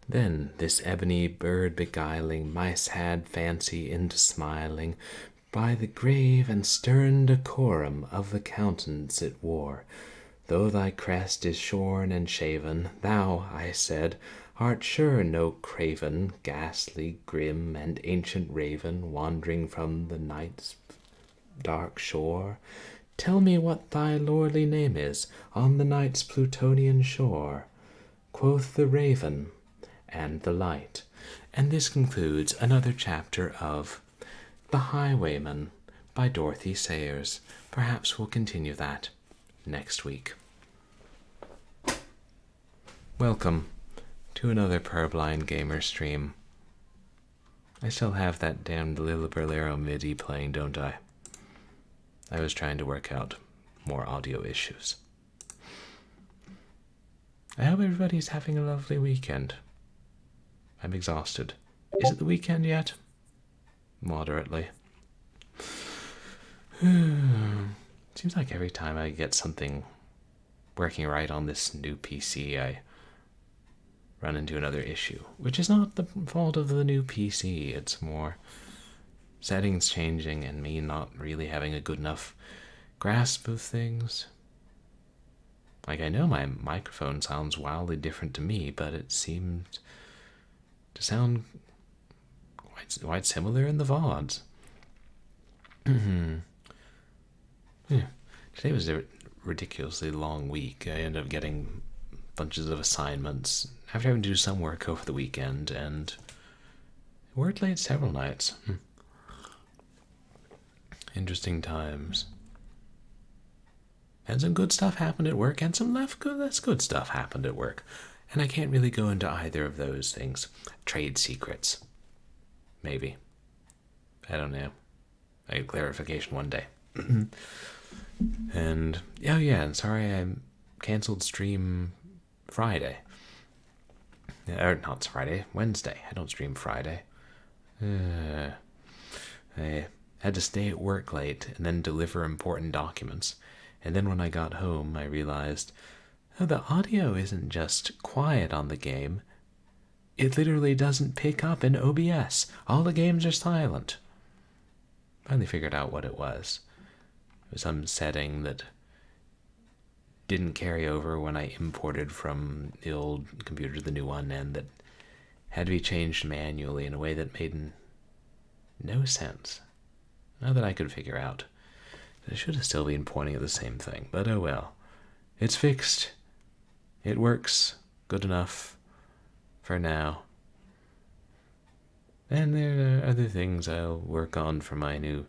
Then this ebony bird beguiling my sad fancy into smiling, by the grave and stern decorum of the countenance it wore. Though thy crest is shorn and shaven, thou, I said, art sure no craven, ghastly, grim, and ancient raven, wandering from the night's dark shore. Tell me what thy lordly name is on the night's Plutonian shore. Quoth the raven and the light. And this concludes another chapter of The Highwayman by Dorothy Sayers. Perhaps we'll continue that next week. Welcome to another Purblind Gamer stream. I still have that damned Liliberlero MIDI playing, don't I? I was trying to work out more audio issues. I hope everybody's having a lovely weekend. I'm exhausted. Is it the weekend yet? Moderately. Seems like every time I get something working right on this new PC, I run into another issue, which is not the fault of the new PC. It's more settings changing and me not really having a good enough grasp of things. Like, I know my microphone sounds wildly different to me, but it seems to sound quite similar in the VODs. Yeah. Today was a ridiculously long week. I ended up getting bunches of assignments after having to do some work over the weekend, and worked late several nights. Interesting times. And some good stuff happened at work, and some less good stuff happened at work. And I can't really go into either of those things. Trade secrets. Maybe. I don't know. I get clarification one day. And, oh yeah, and sorry I canceled stream Friday. Or not Friday, Wednesday. I don't stream Friday. I had to stay at work late and then deliver important documents. And then when I got home, I realized, oh, the audio isn't just quiet on the game. It literally doesn't pick up in OBS. All the games are silent. Finally figured out what it was. It was some setting that didn't carry over when I imported from the old computer to the new one, and that had to be changed manually in a way that made no sense. Not that I could figure out. I should have still been pointing at the same thing, but oh well. It's fixed. It works good enough for now. And there are other things I'll work on for my new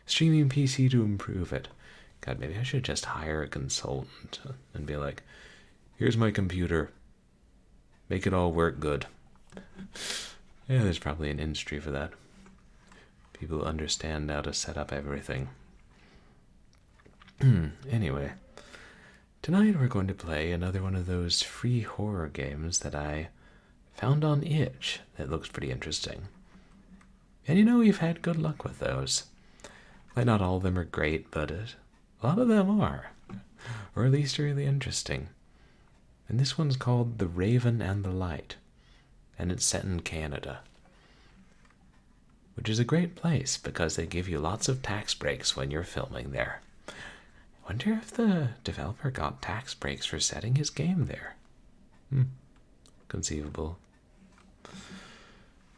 streaming PC to improve it. God, maybe I should just hire a consultant and be like, here's my computer. Make it all work good. Yeah, there's probably an industry for that. People understand how to set up everything. Anyway, tonight we're going to play another one of those free horror games that I found on itch that looks pretty interesting. And you know, we've had good luck with those. Like, not all of them are great, but a lot of them are. Or at least really interesting. And this one's called The Raven and the Light. And it's set in Canada. Which is a great place because they give you lots of tax breaks when you're filming there. I wonder if the developer got tax breaks for setting his game there. Conceivable.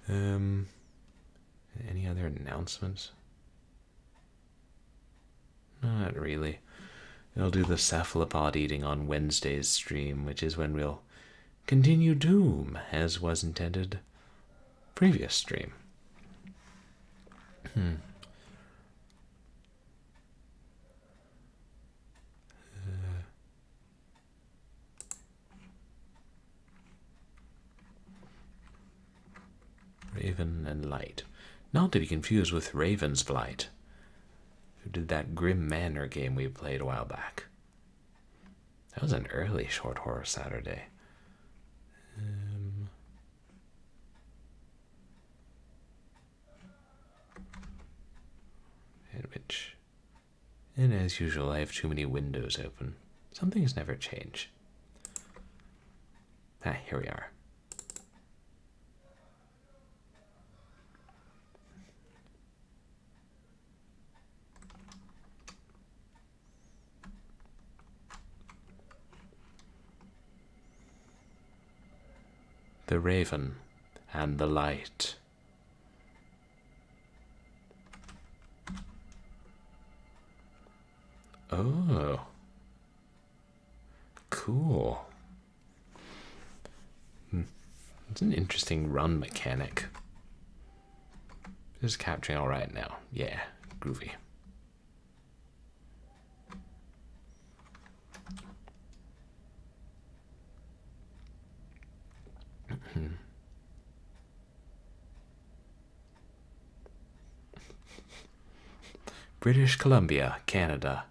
Any other announcements? Not really. I'll do the cephalopod eating on Wednesday's stream, which is when we'll continue Doom, as was intended previous stream. Raven and Light. Not to be confused with Raven's Flight, who did that Grim Manor game we played a while back. That was an early Short Horror Saturday. And as usual, I have too many windows open. Some things never change. Here we are. The Raven and the Light. Oh. Cool. It's an interesting run mechanic. Just capturing all right now. Yeah, groovy. British Columbia, Canada.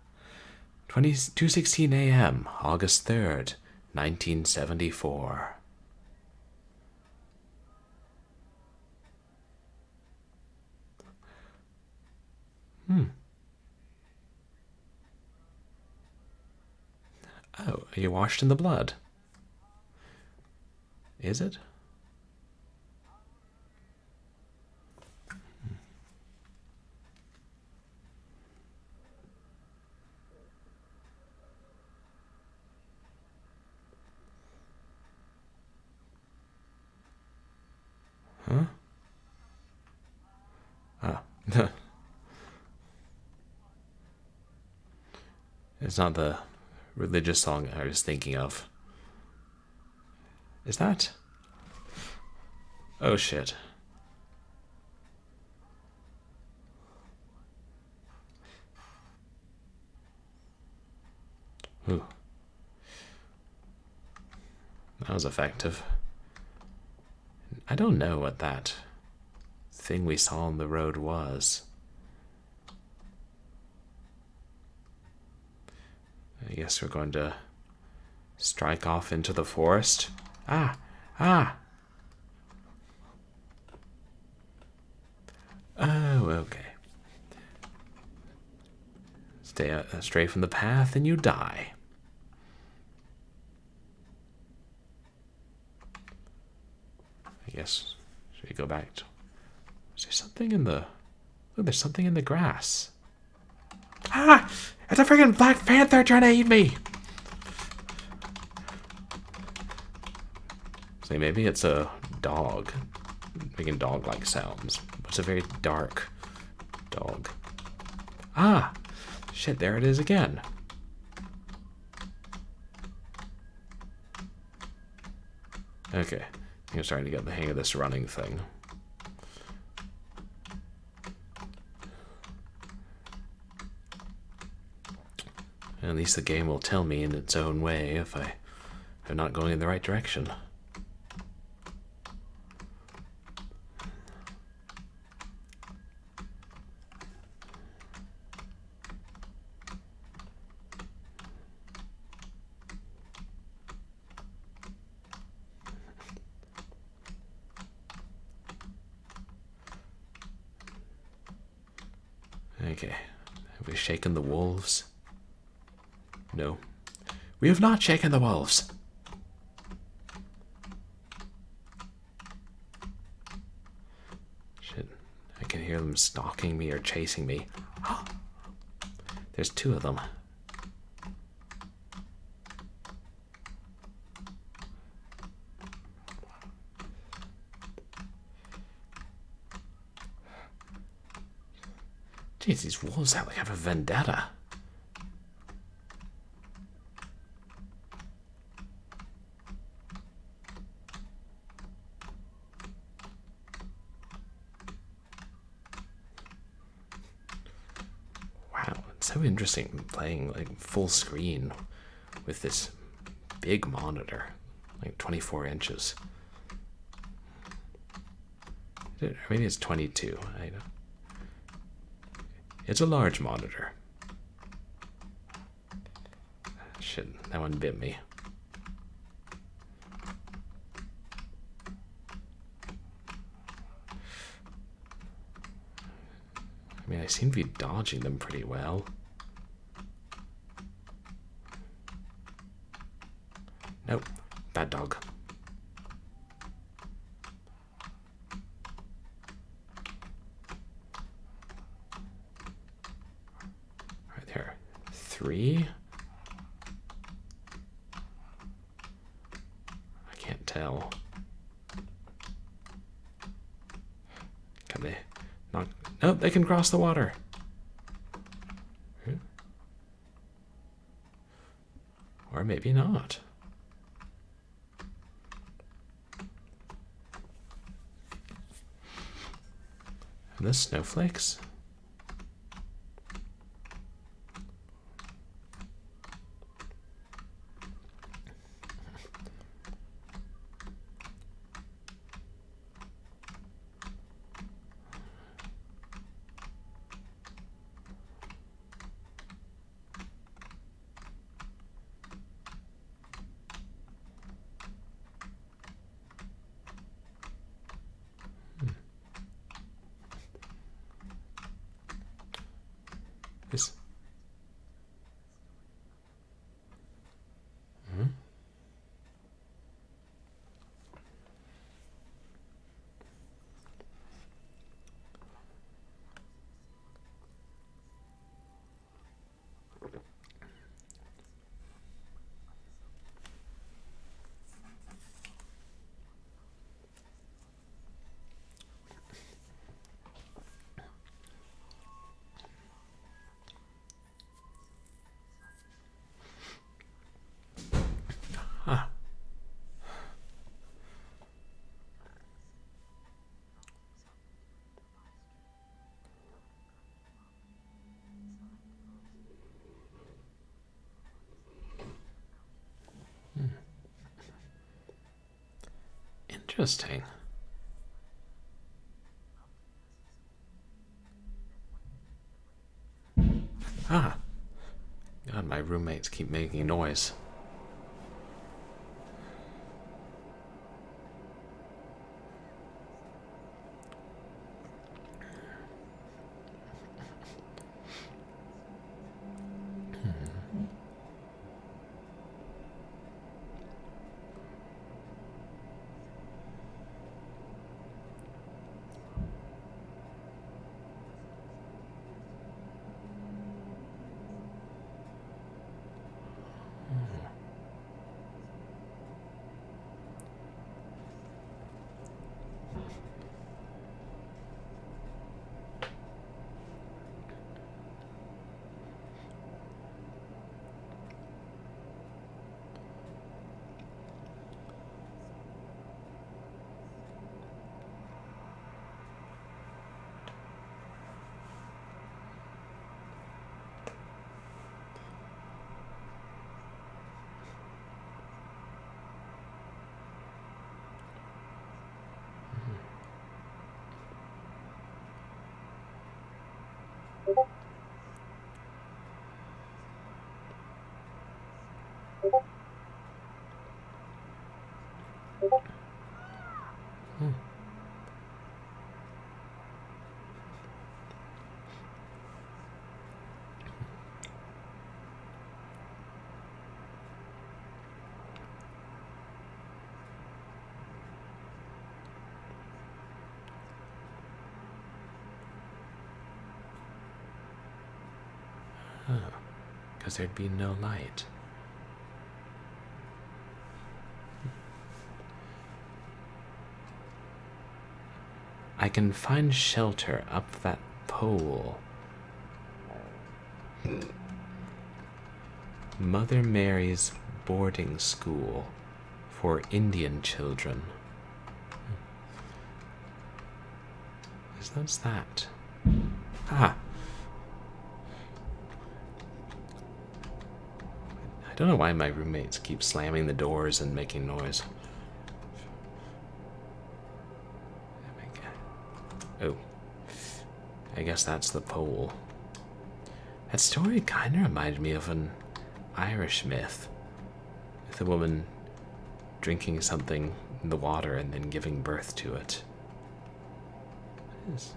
2:16 a.m., August 3rd, 1974. Oh, are you washed in the blood? Is it? Huh? Ah. It's not the religious song I was thinking of. Is that? Oh shit. Ooh. That was effective. I don't know what that thing we saw on the road was. I guess we're going to strike off into the forest. Ah! Ah! Oh, okay. Stray from the path and you die. I guess, should we go back to... Is there something in the... Oh, there's something in the grass. Ah! It's a freaking Black Panther trying to eat me! See, maybe it's a dog. Making dog-like sounds. It's a very dark dog. Ah! Shit, there it is again. Okay. I'm starting to get the hang of this running thing. At least the game will tell me in its own way if I'm not going in the right direction. Okay. Have we shaken the wolves? No. We have not shaken the wolves. Shit. I can hear them stalking me or chasing me. There's two of them. Jeez, these wolves have a vendetta. Wow, it's so interesting playing like full screen with this big monitor, like 24 inches. Maybe it's 22. I don't. It's a large monitor. Shit, that one bit me. I mean, I seem to be dodging them pretty well. Nope, bad dog. Right there. 3. I can't tell. Can they not? No, they can cross the water. Or maybe not. And the snowflakes? This. Ah. Interesting. Ah. God, my roommates keep making noise. Because there'd be no light. I can find shelter up that pole. Mother Mary's boarding school for Indian children. What's that? Ah. I don't know why my roommates keep slamming the doors and making noise. Oh. I guess that's the pole. That story kind of reminded me of an Irish myth. With a woman drinking something in the water and then giving birth to it. What is...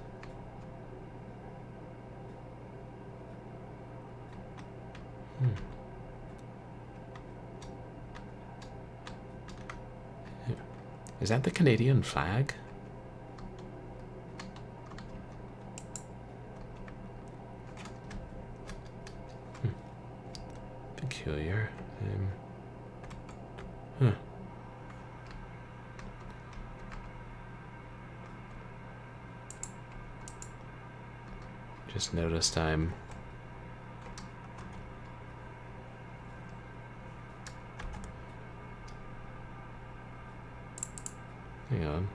Is that the Canadian flag? Peculiar. Huh. Just noticed I'm... Hang on.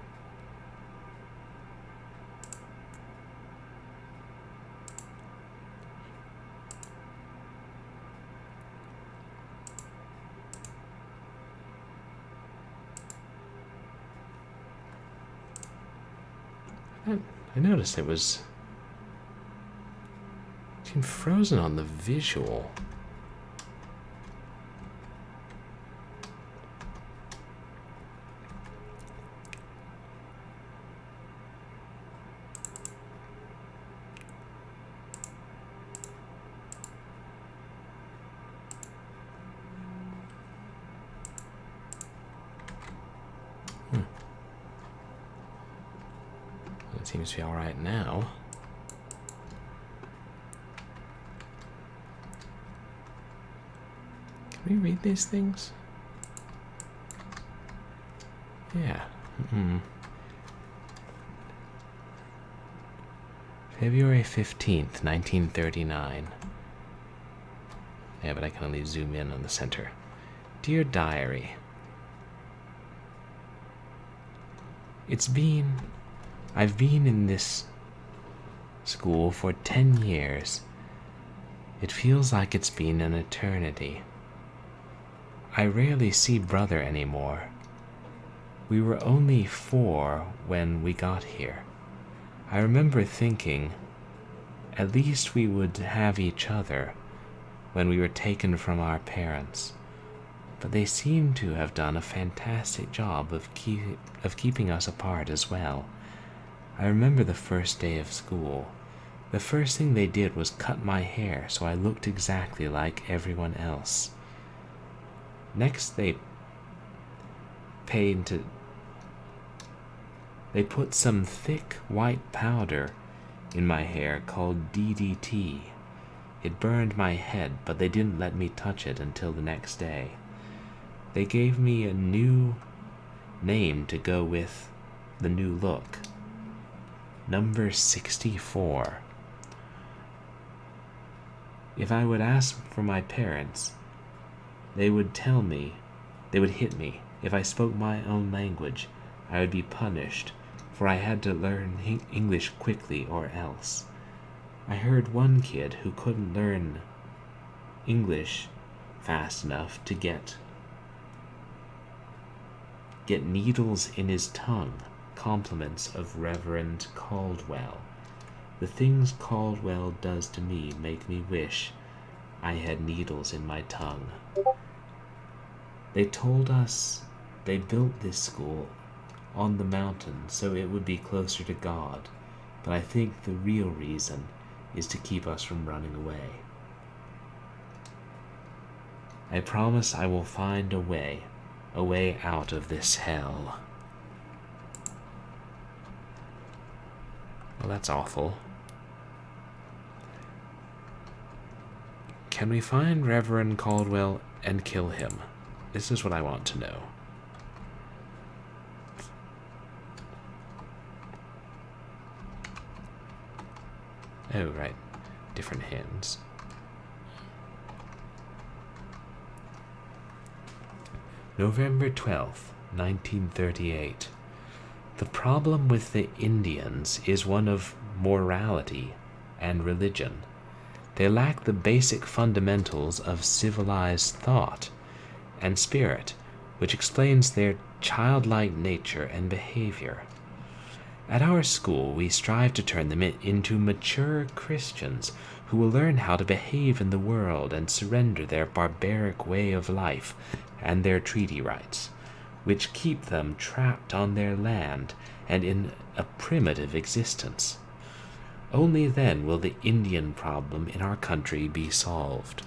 I noticed it was getting frozen on the visual. It seems to be all right now. Can we read these things? Yeah. February 15th, 1939. Yeah, but I can only zoom in on the center. Dear Diary. I've been in this school for 10 years. It feels like it's been an eternity. I rarely see brother anymore. We were only 4 when we got here. I remember thinking, at least we would have each other when we were taken from our parents. But they seem to have done a fantastic job of keeping us apart as well. I remember the first day of school. The first thing they did was cut my hair so I looked exactly like everyone else. Next they put some thick white powder in my hair called DDT. It burned my head, but they didn't let me touch it until the next day. They gave me a new name to go with the new look. Number 64. If I would ask for my parents, they would hit me. If I spoke my own language, I would be punished, for I had to learn English quickly or else. I heard one kid who couldn't learn English fast enough to get needles in his tongue. Compliments of Reverend Caldwell. The things Caldwell does to me make me wish I had needles in my tongue. They told us they built this school on the mountain so it would be closer to God, but I think the real reason is to keep us from running away. I promise I will find a way out of this hell. Well, that's awful. Can we find Reverend Caldwell and kill him? This is what I want to know. Oh, right. Different hands. November 12th, 1938. The problem with the Indians is one of morality and religion. They lack the basic fundamentals of civilized thought and spirit, which explains their childlike nature and behavior. At our school, we strive to turn them into mature Christians who will learn how to behave in the world and surrender their barbaric way of life and their treaty rights, which keep them trapped on their land and in a primitive existence. Only then will the Indian problem in our country be solved.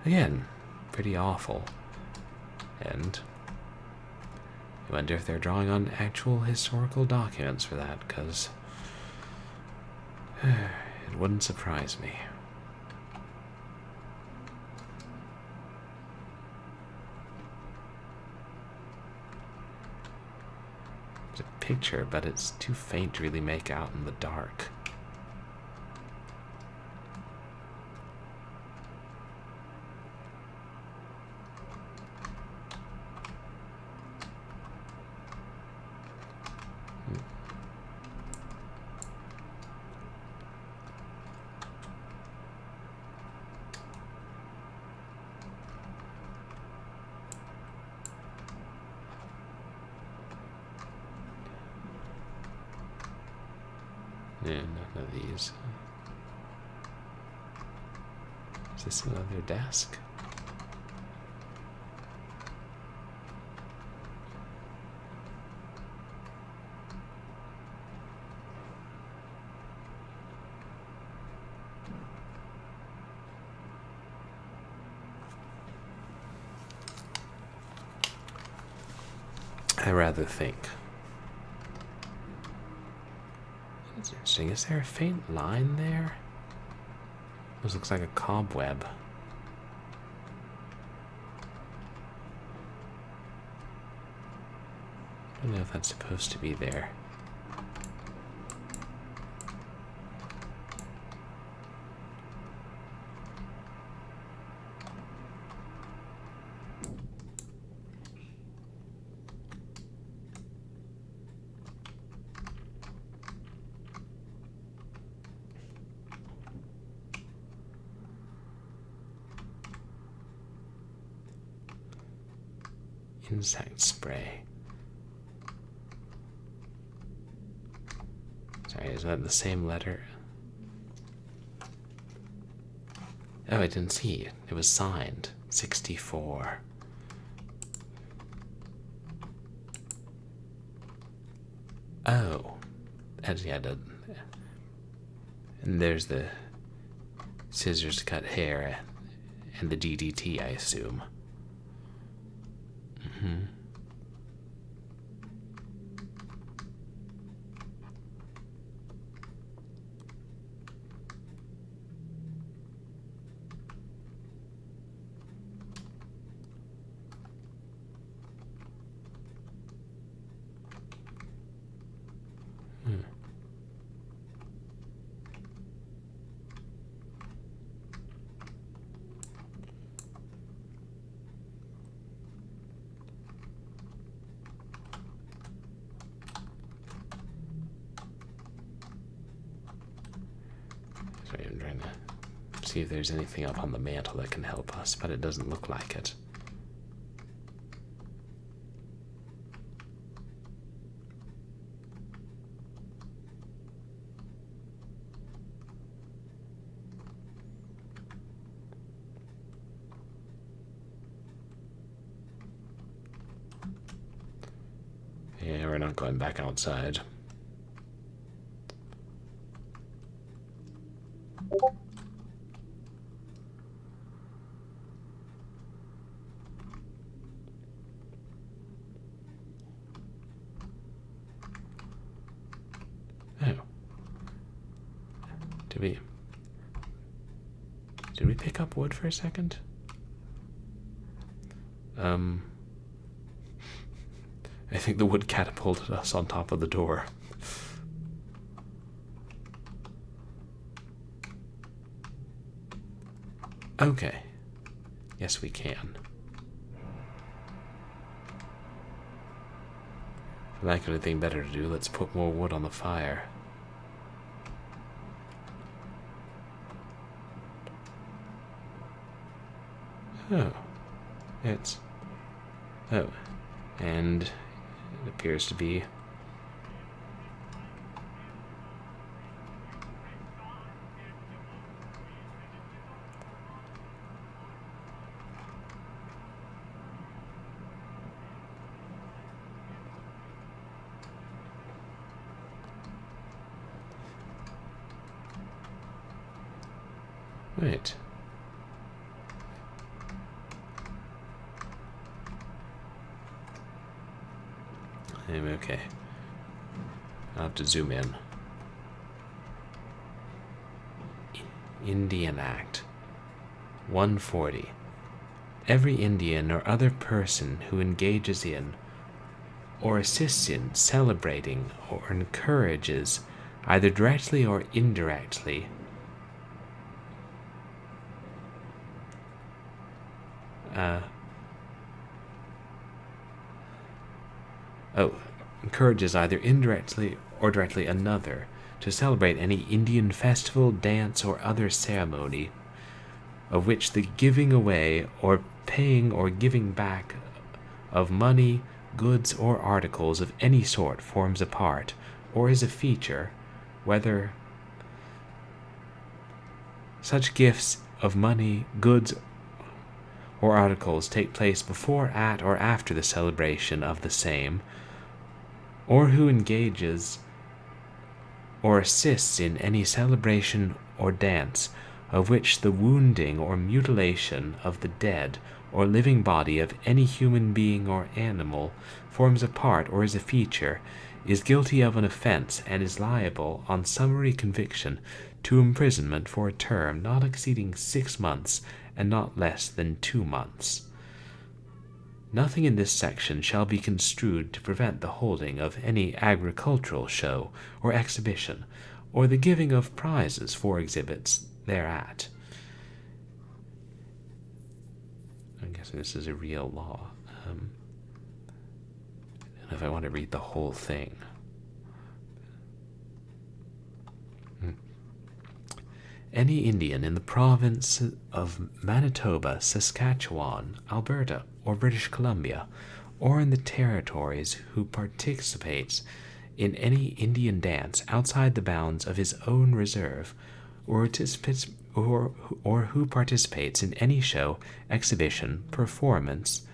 Again, pretty awful. And I wonder if they're drawing on actual historical documents for that, because it wouldn't surprise me. There's a picture, but it's too faint to really make out in the dark. Yeah, none of these. Is this another desk? I rather think. That's interesting. Is there a faint line there? This looks like a cobweb. I don't know if that's supposed to be there. Insect spray. Sorry, is that the same letter? Oh, I didn't see it. It was signed. 64. Oh. Yeah, and there's the scissors to cut hair and the DDT, I assume. Mm-hmm. Sorry, I'm trying to see if there's anything up on the mantle that can help us, but it doesn't look like it. Yeah, we're not going back outside. Oh. Did we pick up wood for a second? I think the wood catapulted us on top of the door. Okay. Yes, we can. For lack of anything better to do, let's put more wood on the fire. Oh. Oh. And it appears to be... Wait. I'm okay. I'll have to zoom in. Indian Act 140. Every Indian or other person who engages in or assists in, celebrating, or encourages, either directly or indirectly, encourages either indirectly or directly another to celebrate any Indian festival, dance, or other ceremony of which the giving away or paying or giving back of money, goods, or articles of any sort forms a part, or is a feature, whether such gifts of money, goods, or articles take place before, at, or after the celebration of the same, or who engages or assists in any celebration or dance of which the wounding or mutilation of the dead or living body of any human being or animal forms a part or is a feature, is guilty of an offense and is liable, on summary conviction, to imprisonment for a term not exceeding 6 months and not less than 2 months. Nothing in this section shall be construed to prevent the holding of any agricultural show or exhibition, or the giving of prizes for exhibits thereat. I'm guessing this is a real law. And if I want to read the whole thing. Any Indian in the province of Manitoba, Saskatchewan, Alberta, or British Columbia, or in the territories who participates in any Indian dance outside the bounds of his own reserve, or who participates in any show, exhibition, performance,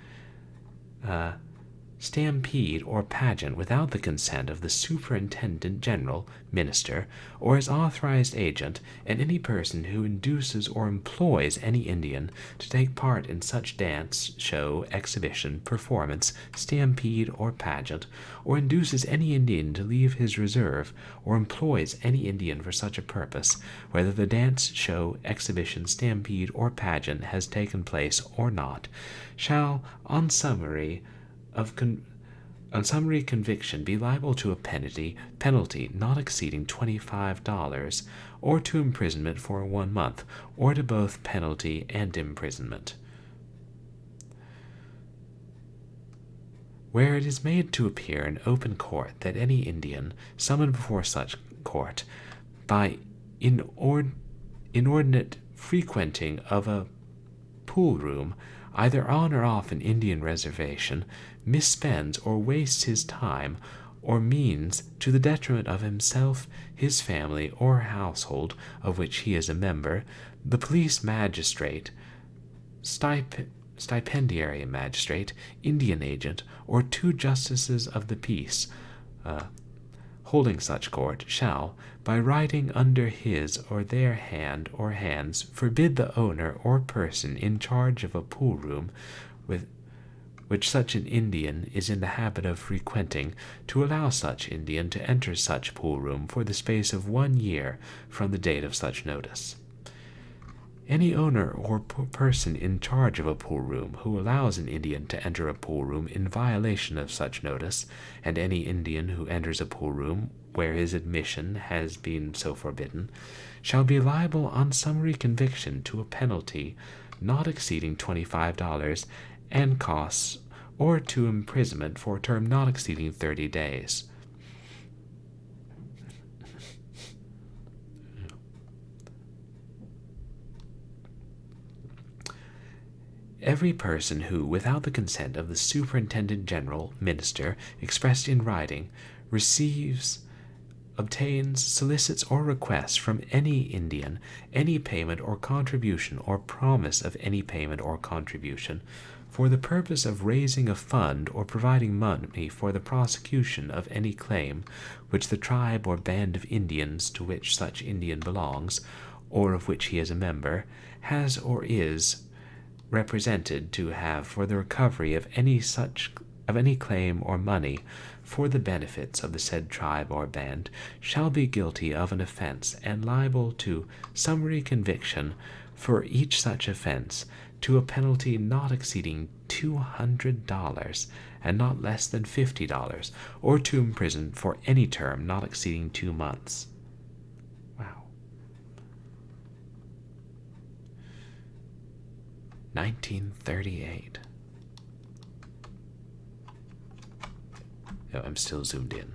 stampede, or pageant without the consent of the Superintendent General, Minister, or his authorized agent, and any person who induces or employs any Indian to take part in such dance, show, exhibition, performance, stampede, or pageant, or induces any Indian to leave his reserve, or employs any Indian for such a purpose, whether the dance, show, exhibition, stampede, or pageant has taken place or not, shall, on summary conviction, be liable to a penalty not exceeding $25, or to imprisonment for 1 month, or to both penalty and imprisonment. Where it is made to appear in open court that any Indian, summoned before such court, by inordinate frequenting of a pool room, either on or off an Indian reservation, misspends or wastes his time or means to the detriment of himself, his family, or household of which he is a member, the police magistrate, stipendiary magistrate, Indian agent, or 2 justices of the peace, holding such court, shall, by writing under his or their hand or hands, forbid the owner or person in charge of a pool room which such an Indian is in the habit of frequenting, to allow such Indian to enter such pool room for the space of 1 year from the date of such notice. Any owner or person in charge of a pool room who allows an Indian to enter a pool room in violation of such notice, and any Indian who enters a pool room where his admission has been so forbidden, shall be liable on summary conviction to a penalty not exceeding $25 and costs, or to imprisonment for a term not exceeding 30 days. Every person who, without the consent of the Superintendent General, Minister, expressed in writing, receives, obtains, solicits, or requests from any Indian any payment or contribution or promise of any payment or contribution for the purpose of raising a fund or providing money for the prosecution of any claim which the tribe or band of Indians to which such Indian belongs, or of which he is a member, has or is represented to have for the recovery of any claim or money for the benefits of the said tribe or band, shall be guilty of an offense and liable to summary conviction for each such offense to a penalty not exceeding $200 and not less than $50, or to imprison for any term not exceeding 2 months. Wow. 1938. Oh, I'm still zoomed in.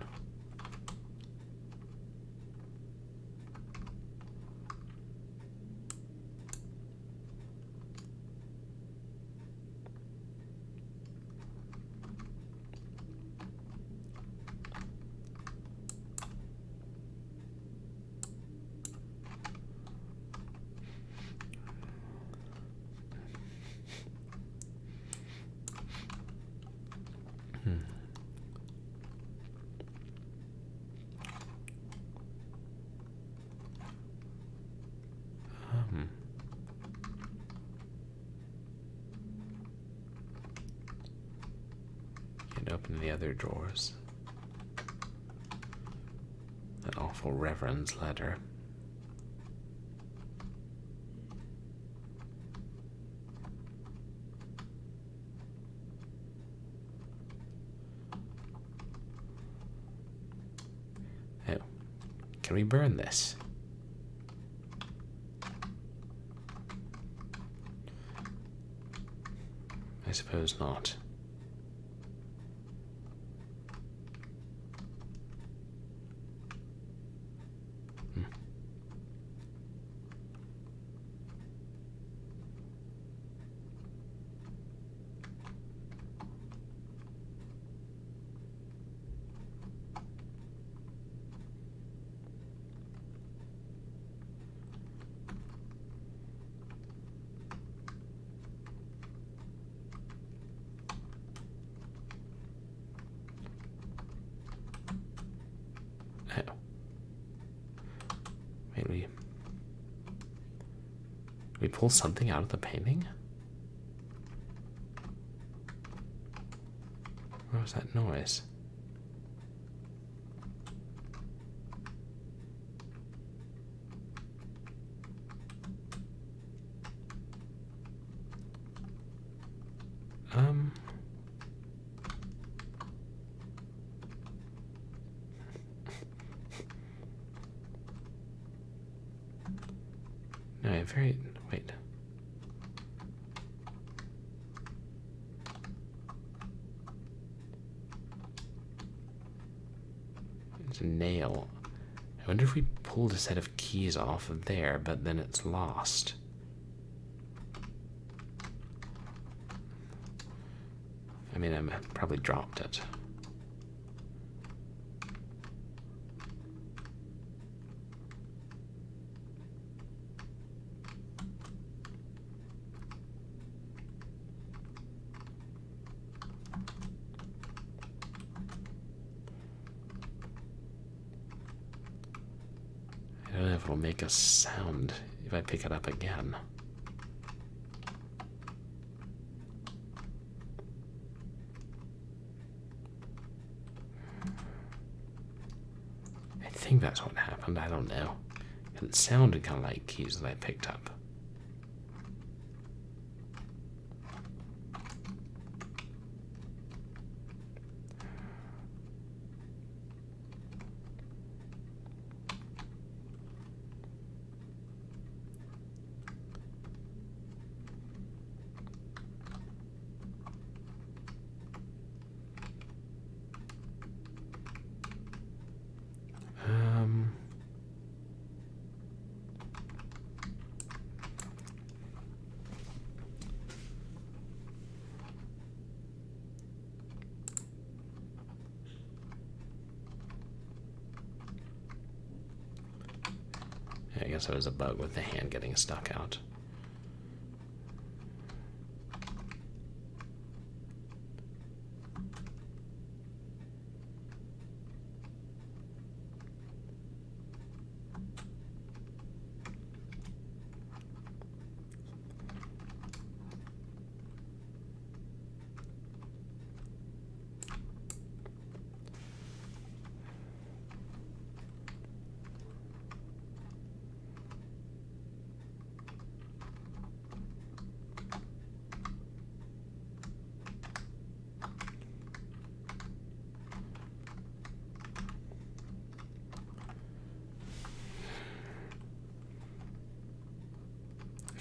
And open the other drawers. That awful Reverend's letter. Oh, can we burn this? I suppose not. Oh. Wait, we pull something out of the painting? What was that noise? No, wait. It's a nail. I wonder if we pulled a set of keys off of there, but then it's lost. I mean, I probably dropped it. I don't know if it'll make a sound if I pick it up again. I think that's what happened. I don't know. It sounded kind of like keys that I picked up. I guess it was a bug with the hand getting stuck out.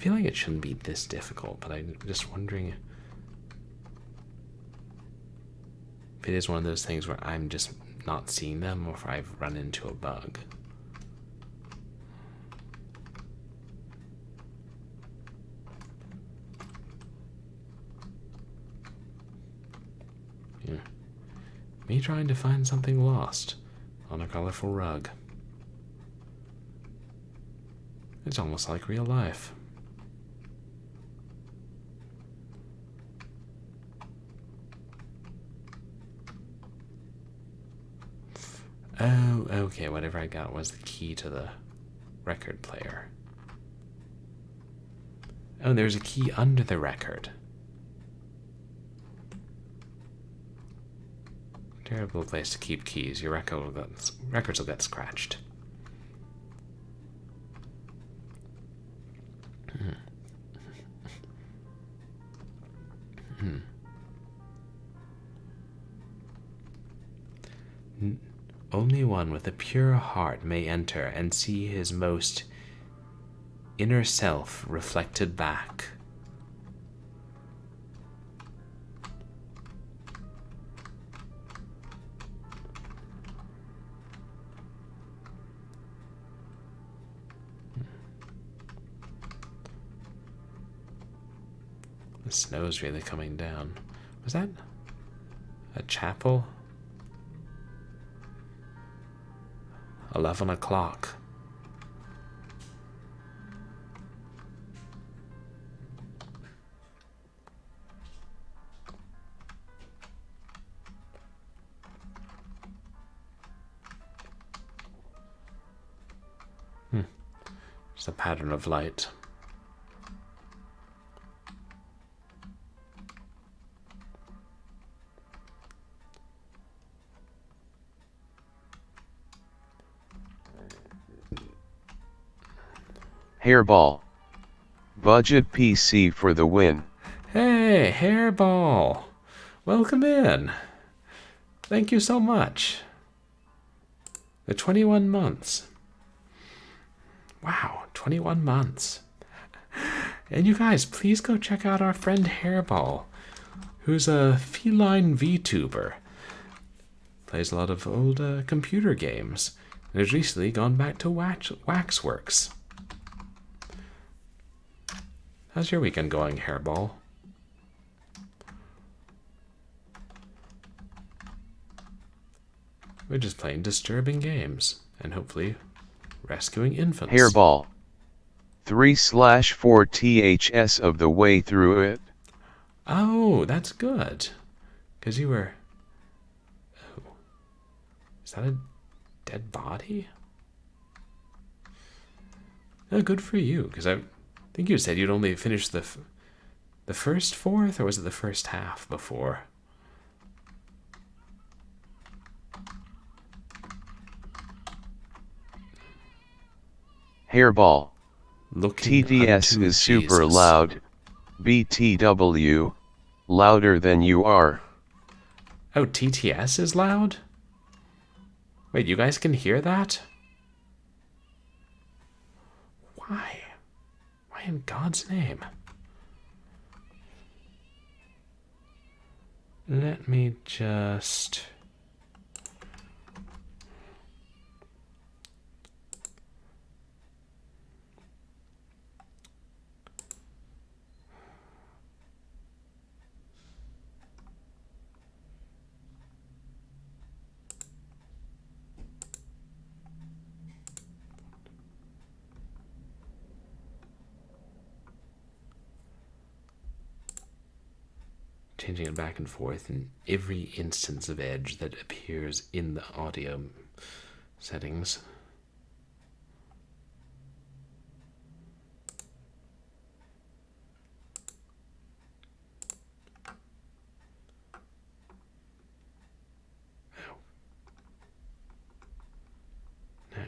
feel like it shouldn't be this difficult, but I'm just wondering if it is one of those things where I'm just not seeing them or if I've run into a bug. Yeah. Me trying to find something lost on a colorful rug. It's almost like real life. Oh, okay, whatever I got was the key to the record player. Oh, there's a key under the record. Terrible place to keep keys. Your records will get scratched. Only one with a pure heart may enter and see his most inner self reflected back. The snow's really coming down. Was that a chapel? 11 o'clock. It's a pattern of light. Hairball. Budget PC for the win. Hey, Hairball. Welcome in. Thank you so much. The 21 months. Wow, 21 months. And you guys, please go check out our friend Hairball, who's a feline VTuber. Plays a lot of old computer games, and has recently gone back to Waxworks. How's your weekend going, Hairball? We're just playing disturbing games, and hopefully rescuing infants. Hairball. 3/4 THS of the way through it. Oh, that's good. Because you were... Oh. Is that a dead body? Oh, good for you, because I think you said you'd only finished the first fourth, or was it the first half before? Hairball. Looking TDS unto is super Jesus. loud. BTW. Louder than you are. Oh, TTS is loud? Wait, you guys can hear that? Why? Why in God's name? Let me just... changing it back and forth in every instance of edge that appears in the audio settings. Now.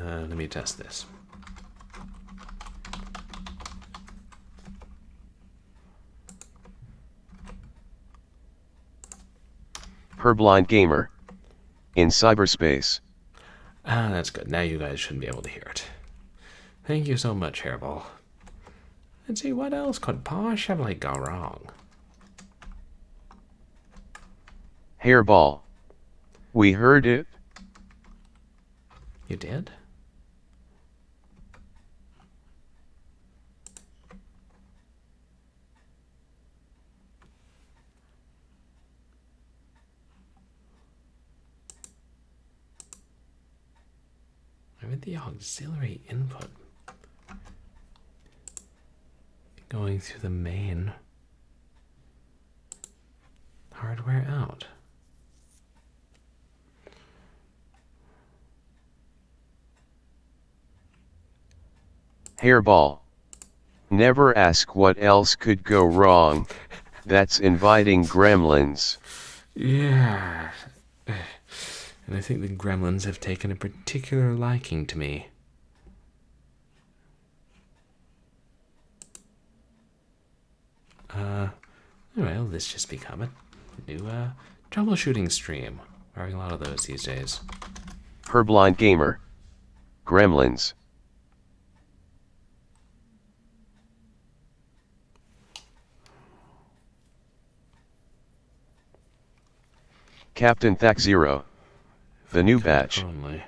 Let me test this. Purblind Gamer. In cyberspace. Ah, that's good. Now you guys shouldn't be able to hear it. Thank you so much, Hairball. Let's see, what else could possibly go wrong? Hairball. We heard it. You did? I'm at the auxiliary input. Going through the main hardware out. Hairball. Never ask what else could go wrong. That's inviting gremlins. Yeah. And I think the gremlins have taken a particular liking to me. Anyway, will this just become a new troubleshooting stream? We're having a lot of those these days. Purblind Gamer. Gremlins. Captain Thack Zero. The new batch. Only.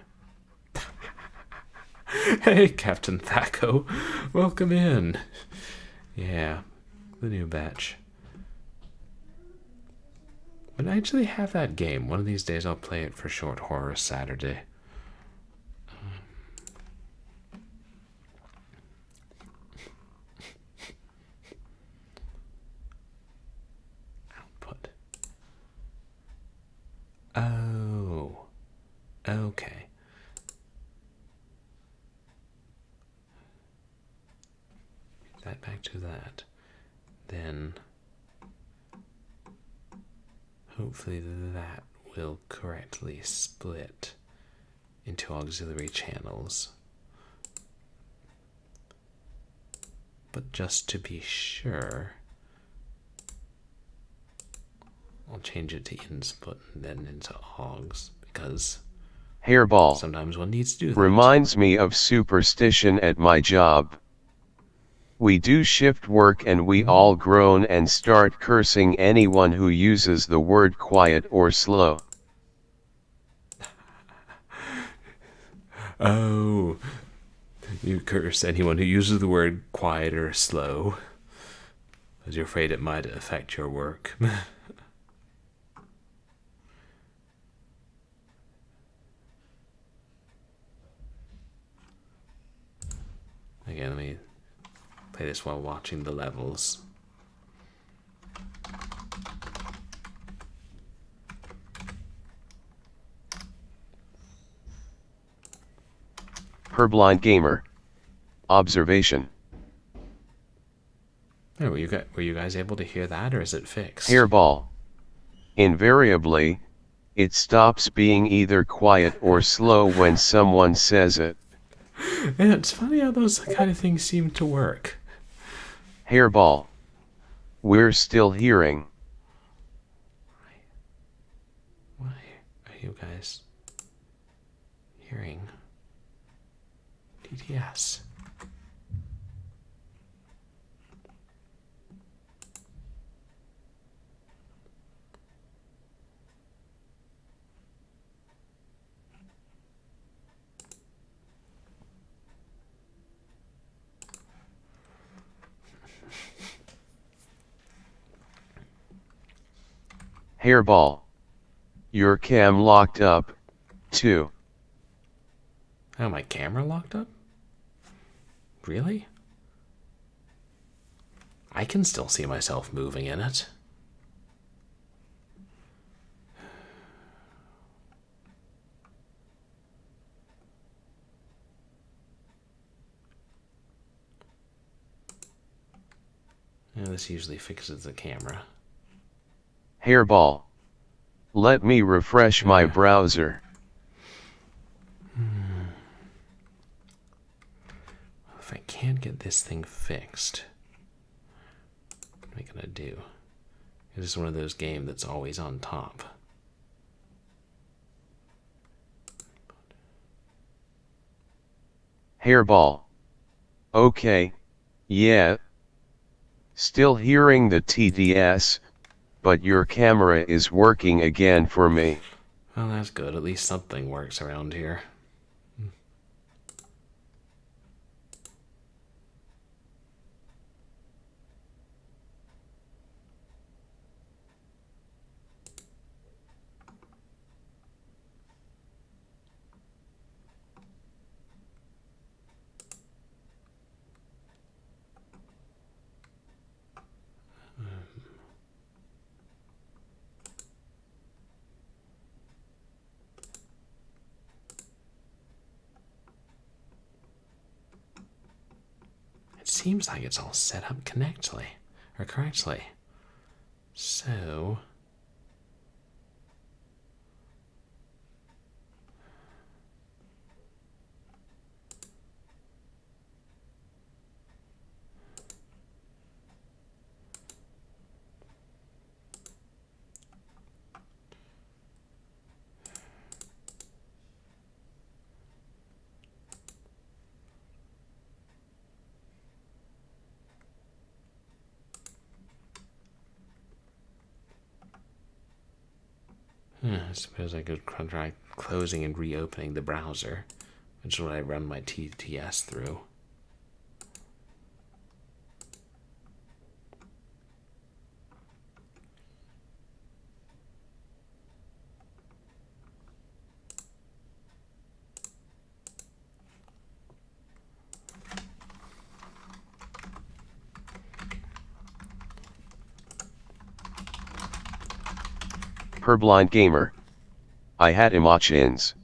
Hey, Captain Thacko. Welcome in. Yeah, the new batch. But I actually have that game. One of these days I'll play it for Short Horror Saturday. Output. Oh. Okay. That back to that. Then hopefully that will correctly split into auxiliary channels. But just to be sure, I'll change it to input and then into augs, because Hairball. sometimes one needs to do that. Reminds me of superstition at my job. We do shift work and we all groan and start cursing anyone who uses the word quiet or slow. Oh, you curse anyone who uses the word quiet or slow, because you're afraid it might affect your work. Again, let me play this while watching the levels. Purblind Gamer. Observation. Oh, were you guys able to hear that, or is it fixed? Hairball. Invariably, it stops being either quiet or slow when someone says it. Yeah, it's funny how those kind of things seem to work. Hairball. We're still hearing. Why are you guys hearing TTS? Hairball. Your cam locked up, too. Oh, my camera locked up? Really? I can still see myself moving in it. Yeah, this usually fixes the camera. Hairball. Let me refresh my browser. If I can't get this thing fixed, what am I gonna do? This is one of those games that's always on top. Hairball. Okay, yeah. Still hearing the TDS, but your camera is working again for me. Well, that's good. At least something works around here. It seems like it's all set up correctly. So, I suppose I could try closing and reopening the browser, which is what I run my TTS through. Purblind Gamer. I had emotions.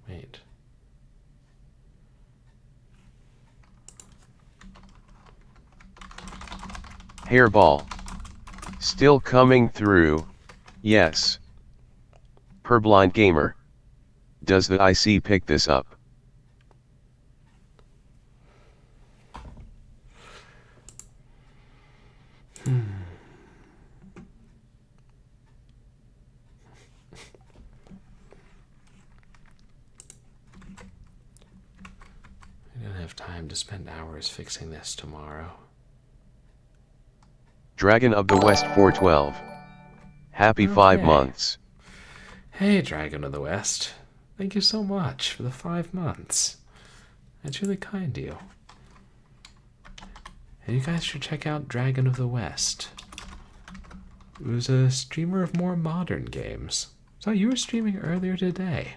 Wait. Hairball. Still coming through, yes. Purblind Gamer. Does the IC pick this up? I don't have time to spend hours fixing this tomorrow. Dragon of the West 412. Happy 5 Okay. months. Hey, Dragon of the West. Thank you so much for the 5 months. That's really kind of you. And you guys should check out Dragon of the West. It was a streamer of more modern games. So you were streaming earlier today.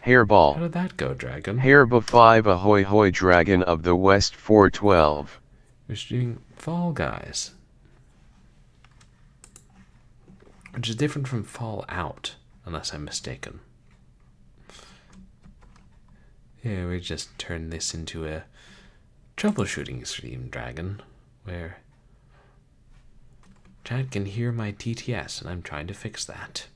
How Hairball. did that go, Dragon? Hairba 5 ahoy hoy Dragon of the West 412. You're streaming Fall Guys. Which is different from Fallout, unless I'm mistaken. Yeah, we just turned this into a troubleshooting stream, Dragon, where chat can hear my TTS, and I'm trying to fix that.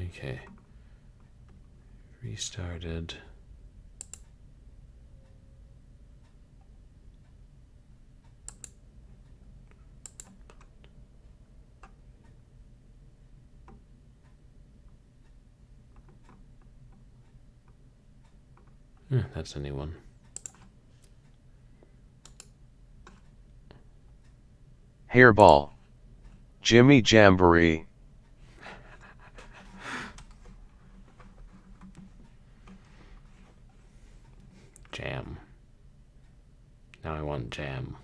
Okay. Restarted. That's a new one. Hairball. Jimmy Jamboree. Jam. Now I want jam.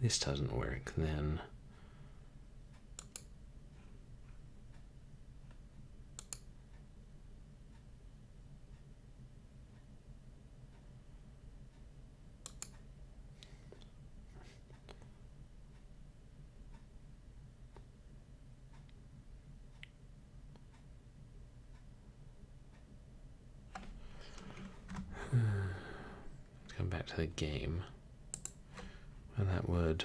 This doesn't work then. Let's come back to the game. And that would...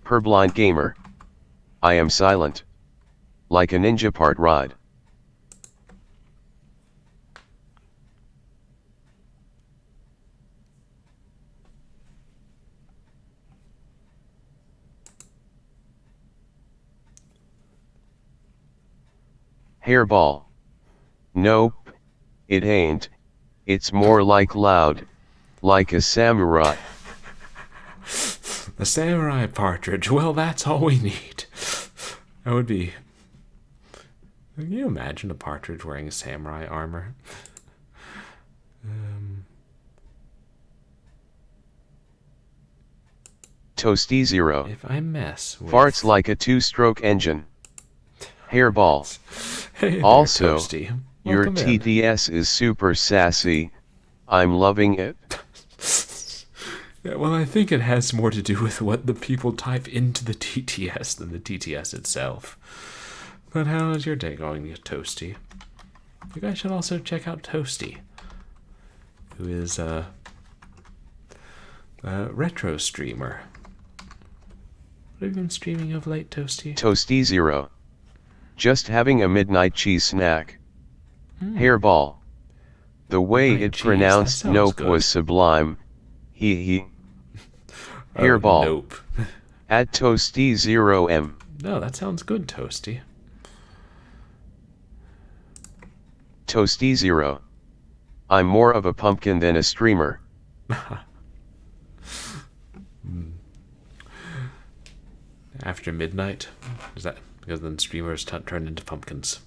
Purblind Gamer. I am silent. Like a ninja part ride. Hairball. Nope. It ain't. It's more like loud. Like a samurai. The samurai partridge. Well, that's all we need. That would be... Can you imagine a partridge wearing samurai armor? Toasty Zero. If I mess with... Farts like a two-stroke engine. Hairball. Hey there, Also, Toasty. Your Welcome in. TTS is super sassy. I'm loving it. Yeah, well, I think it has more to do with what the people type into the TTS than the TTS itself. But how is your day going, Toasty? You guys should also check out Toasty, who is a retro streamer. What have you been streaming of late, Toasty? Toasty Zero. Just having a midnight cheese snack. Hairball. The way Midnight it cheese, pronounced that sounds nope good. was sublime. Hee. Hairball. Nope. At Toasty Zero M. No, that sounds good, Toasty. Toasty Zero. I'm more of a pumpkin than a streamer. After midnight? Is that because then streamers turn into pumpkins?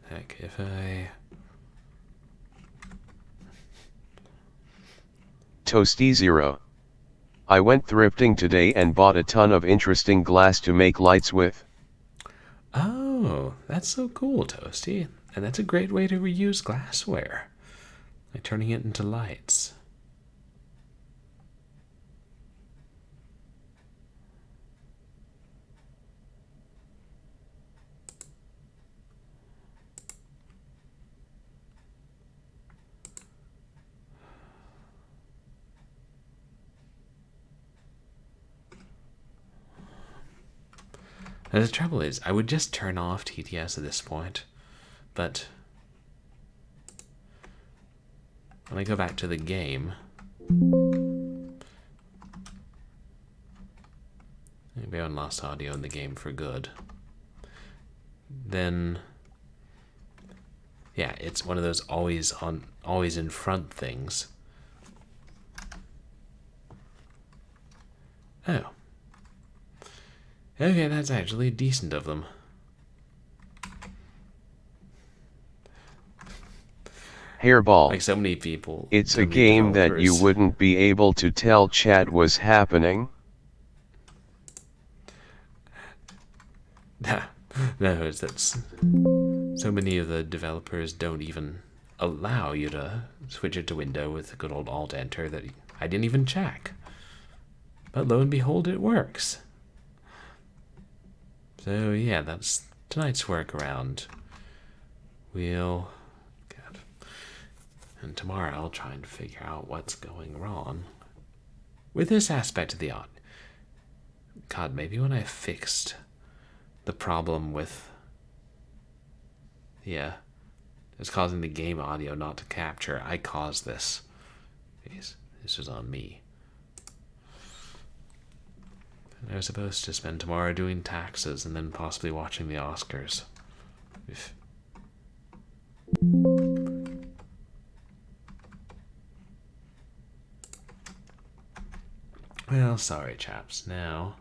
Heck, if I... Toasty Zero. I went thrifting today and bought a ton of interesting glass to make lights with. Oh, that's so cool, Toasty. And that's a great way to reuse glassware. Like turning it into lights. And the trouble is, I would just turn off TTS at this point, but when I go back to the game, maybe on lost audio in the game for good, then yeah, it's one of those always on, always in front things. Oh. Okay, that's actually decent of them. Hairball. Like so many people. It's so a many game that you developers. wouldn't be able to tell chat was happening. No, it's that so many of the developers don't even allow you to switch it to window with a good old alt enter that I didn't even check. But lo and behold, it works. So yeah, that's tonight's workaround. And tomorrow I'll try and figure out what's going wrong with this aspect of the art. God, maybe when I fixed the problem with it's causing the game audio not to capture. I caused this. This was on me. I was supposed to spend tomorrow doing taxes and then possibly watching the Oscars. Well, sorry, chaps. Now,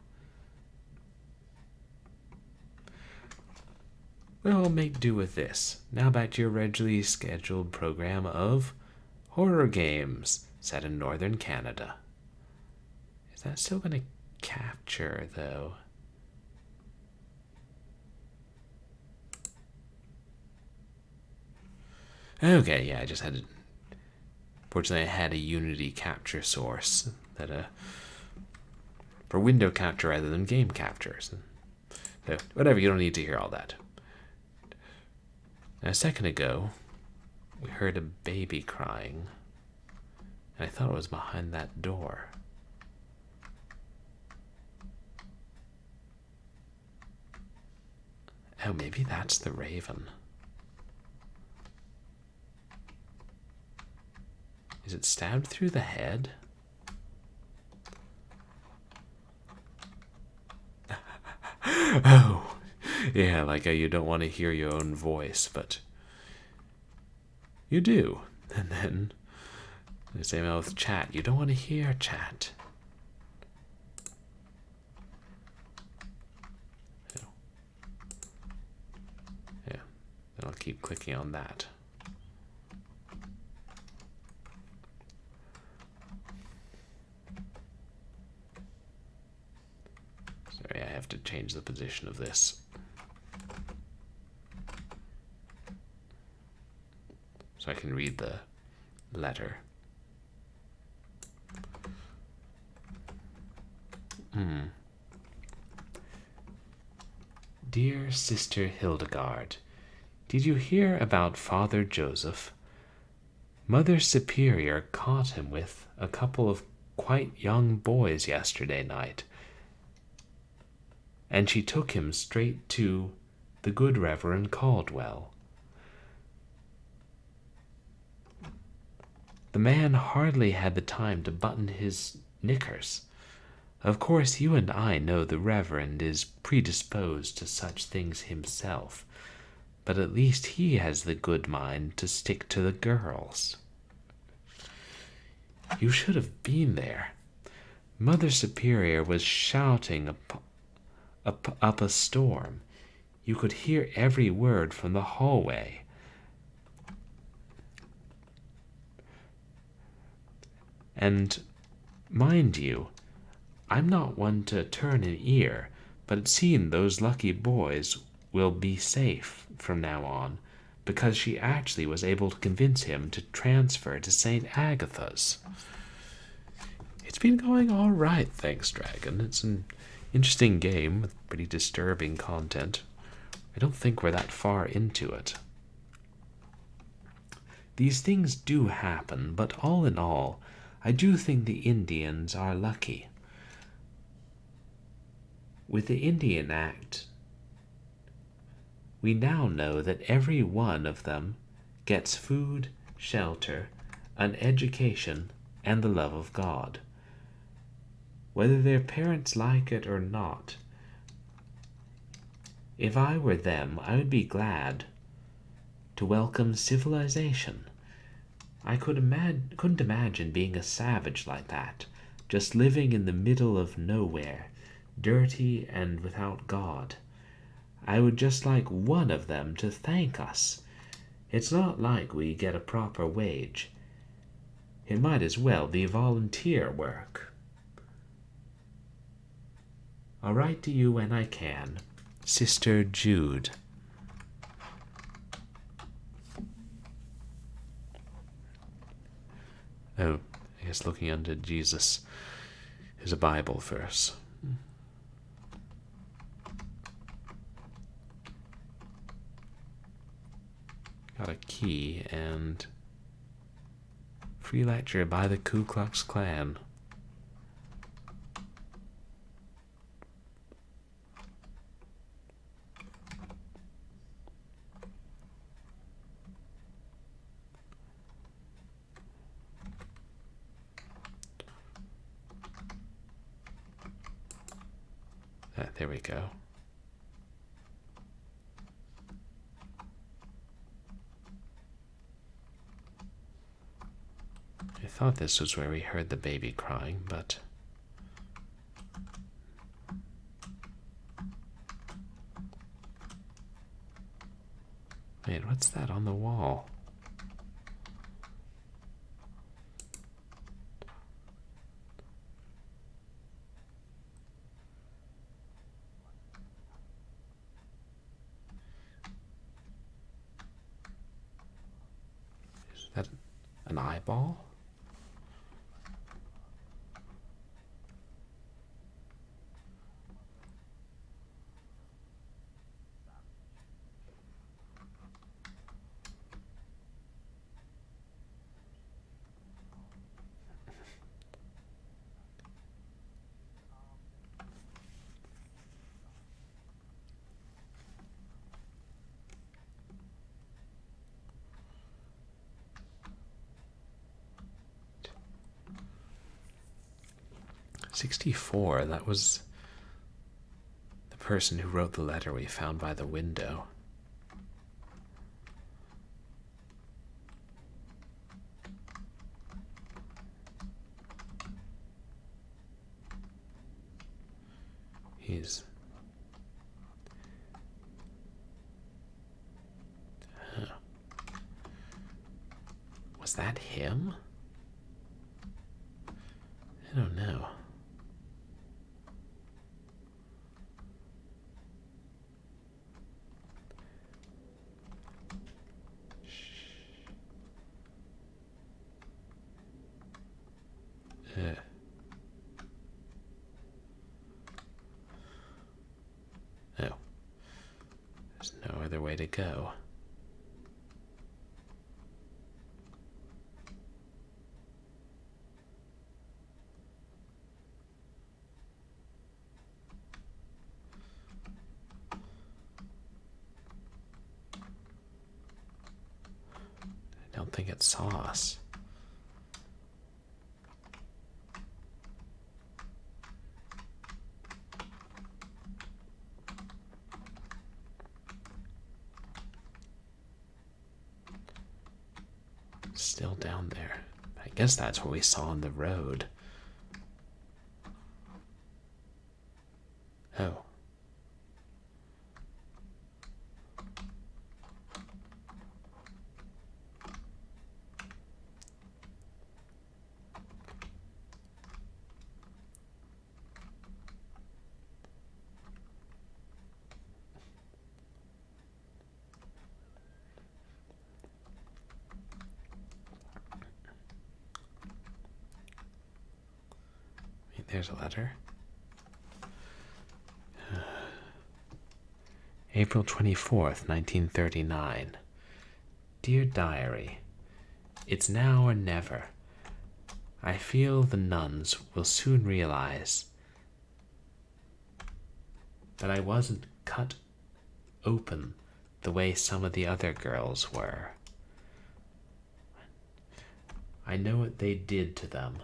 we'll make do with this. Now back to your regularly scheduled program of horror games set in northern Canada. Is that still going to capture, though? Okay, yeah, I just had to... Fortunately, I had a Unity capture source that, for window capture rather than game captures. So, whatever, you don't need to hear all that. Now, a second ago, we heard a baby crying, and I thought it was behind that door. Oh, maybe that's the raven. Is it stabbed through the head? Oh, yeah, like you don't want to hear your own voice, but you do. And then, the same with chat, you don't want to hear chat. Yeah, then I'll keep clicking on that. Sorry, I have to change the position of this. So I can read the letter. Dear Sister Hildegard, did you hear about Father Joseph? Mother Superior caught him with a couple of quite young boys yesterday night, and she took him straight to the good Reverend Caldwell. The man hardly had the time to button his knickers. Of course, you and I know the Reverend is predisposed to such things himself, but at least he has the good mind to stick to the girls. You should have been there. Mother Superior was shouting up a storm. You could hear every word from the hallway. And, mind you, I'm not one to turn an ear, but it seems those lucky boys will be safe from now on, because she actually was able to convince him to transfer to St. Agatha's. It's been going all right, thanks, Dragon. It's an interesting game with pretty disturbing content. I don't think we're that far into it. These things do happen, but all in all, I do think the Indians are lucky. With the Indian Act, we now know that every one of them gets food, shelter, an education, and the love of God. Whether their parents like it or not, if I were them, I would be glad to welcome civilization. I couldn't imagine being a savage like that, just living in the middle of nowhere, dirty and without God. I would just like one of them to thank us. It's not like we get a proper wage. It might as well be volunteer work. I'll write to you when I can. Sister Jude. Oh, I guess looking unto Jesus is a Bible verse. Got a key and free lecture by the Ku Klux Klan. There we go. I thought this was where we heard the baby crying, but wait, what's that on the wall? Is that an eyeball? '64, that was the person who wrote the letter we found by the window. He's... Huh. Was that him? I don't know. Oh. There's no other way to go. I don't think it saw us. Still down there. I guess that's what we saw on the road. Oh. There's a letter. April 24th, 1939. Dear Diary, it's now or never. I feel the nuns will soon realize that I wasn't cut open the way some of the other girls were. I know what they did to them,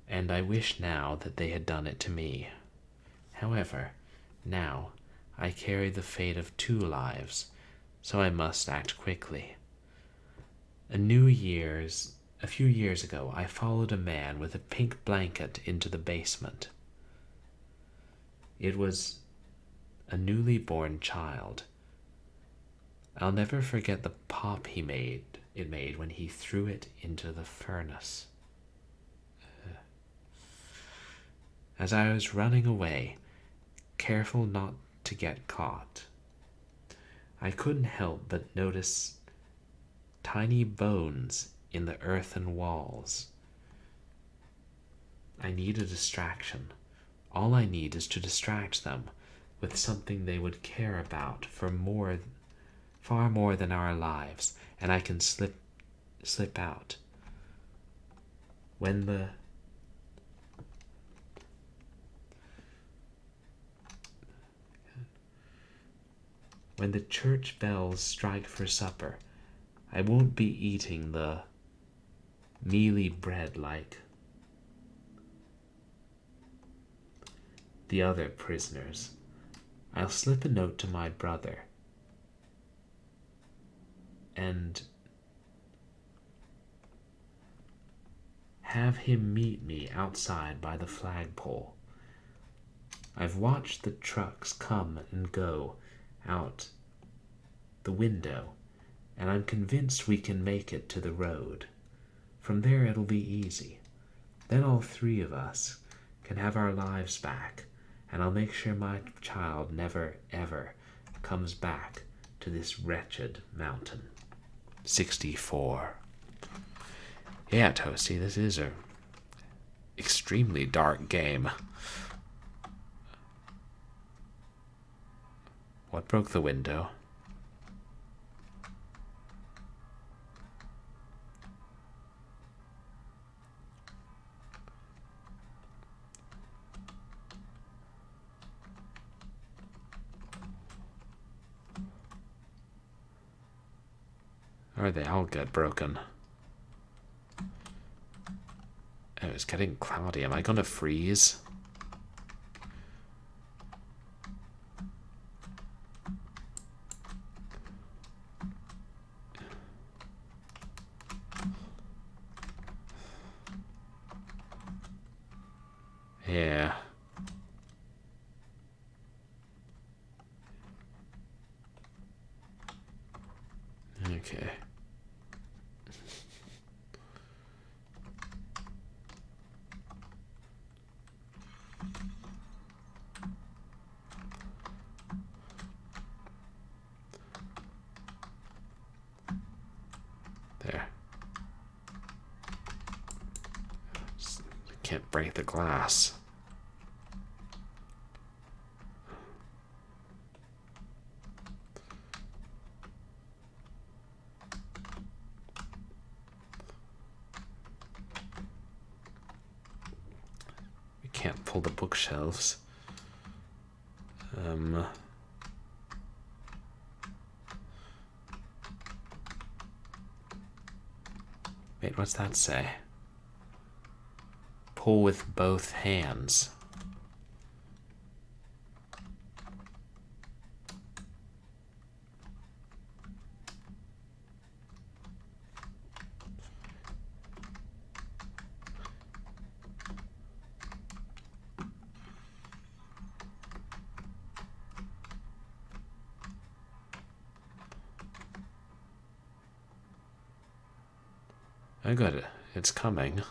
and I wish now that they had done it to me. However, now I carry the fate of 2 lives, so I must act quickly. A few years ago, I followed a man with a pink blanket into the basement. It was a newly born child. I'll never forget the pop it made when he threw it into the furnace. As I was running away, careful not to get caught, I couldn't help but notice tiny bones in the earthen walls. I need a distraction. All I need is to distract them with something they would care about far more than our lives, and I can slip out. When the church bells strike for supper, I won't be eating the mealy bread like the other prisoners. I'll slip a note to my brother and have him meet me outside by the flagpole. I've watched the trucks come and go out the window, and I'm convinced we can make it to the road. From there it'll be easy. Then all three of us can have our lives back, and I'll make sure my child never, ever comes back to this wretched mountain. 64. Yeah, Toasty, this is a extremely dark game. What broke the window? Or they all get broken. Oh, it's getting cloudy. Am I gonna freeze? Yeah. Okay. There. Can't break the glass. We can't pull the bookshelves. Wait, what's that say? Pull with both hands. I got it. It's coming.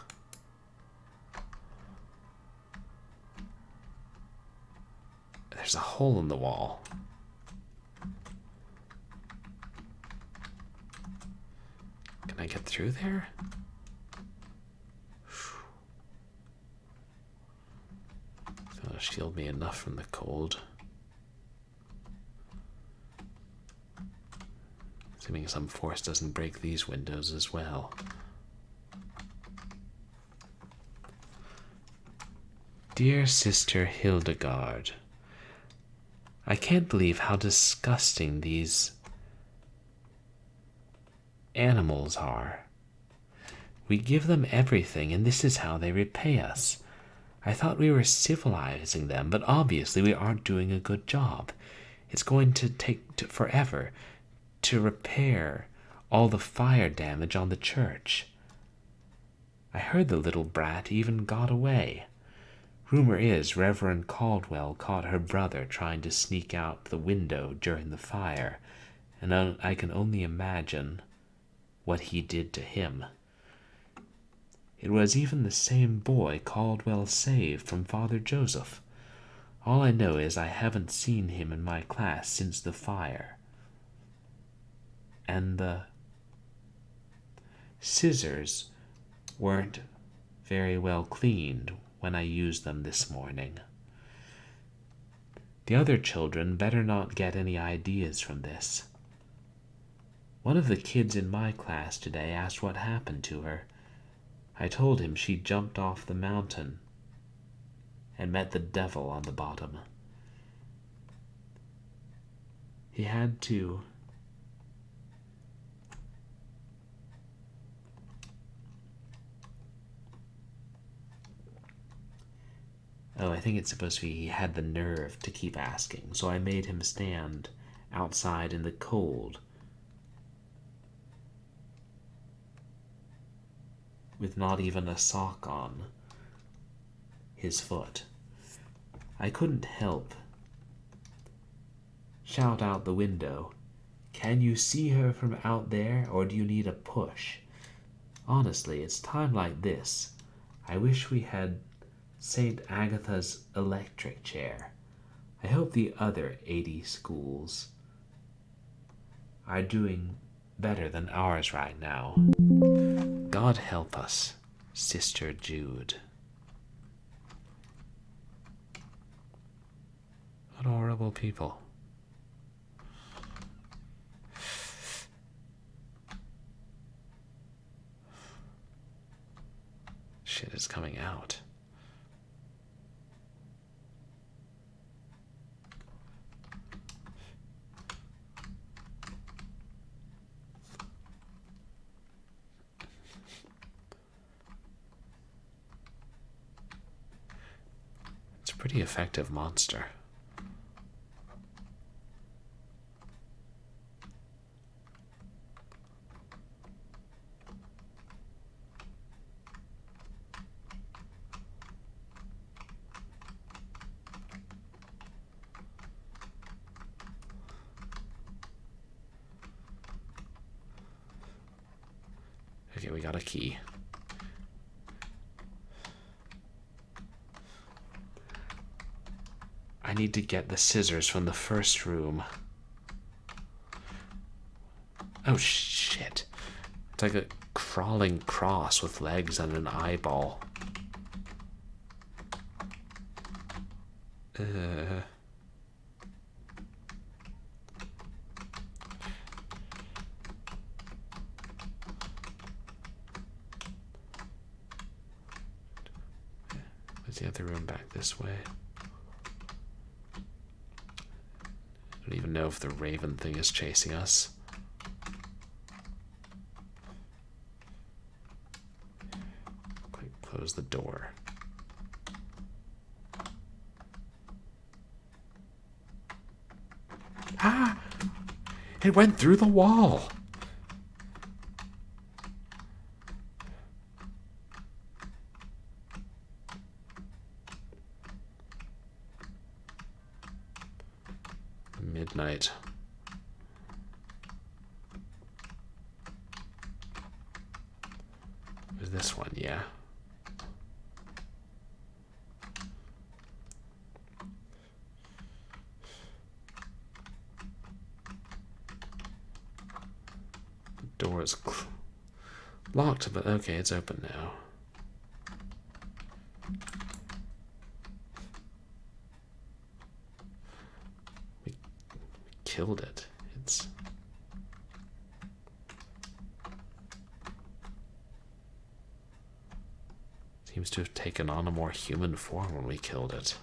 There's a hole in the wall. Can I get through there? That'll shield me enough from the cold. Assuming some force doesn't break these windows as well. Dear Sister Hildegard, I can't believe how disgusting these animals are. We give them everything, and this is how they repay us. I thought we were civilizing them, but obviously we aren't doing a good job. It's going to take forever to repair all the fire damage on the church. I heard the little brat even got away. Rumor is Reverend Caldwell caught her brother trying to sneak out the window during the fire, and I can only imagine what he did to him. It was even the same boy Caldwell saved from Father Joseph. All I know is I haven't seen him in my class since the fire. And the scissors weren't very well cleaned when I used them this morning. The other children better not get any ideas from this. One of the kids in my class today asked what happened to her. I told him she jumped off the mountain and met the devil on the bottom. He had to I think it's supposed to be he had the nerve to keep asking, so I made him stand outside in the cold with not even a sock on his foot. I couldn't help shout out the window, "Can you see her from out there, or do you need a push?" Honestly, it's time like this. I wish we had St. Agatha's electric chair. I hope the other 80 schools are doing better than ours right now. God help us, Sister Jude. What horrible people. Shit is coming out. It's a pretty effective monster. Okay, we got a key. I need to get the scissors from the first room. Oh shit. It's like a crawling cross with legs and an eyeball. Where's the other room back this way? I don't even know if the raven thing is chasing us. Quick, close the door. Ah! It went through the wall! Midnight. There's this one, yeah. The door is locked, but okay, it's open now. We killed it. It's seems to have taken on a more human form when we killed it.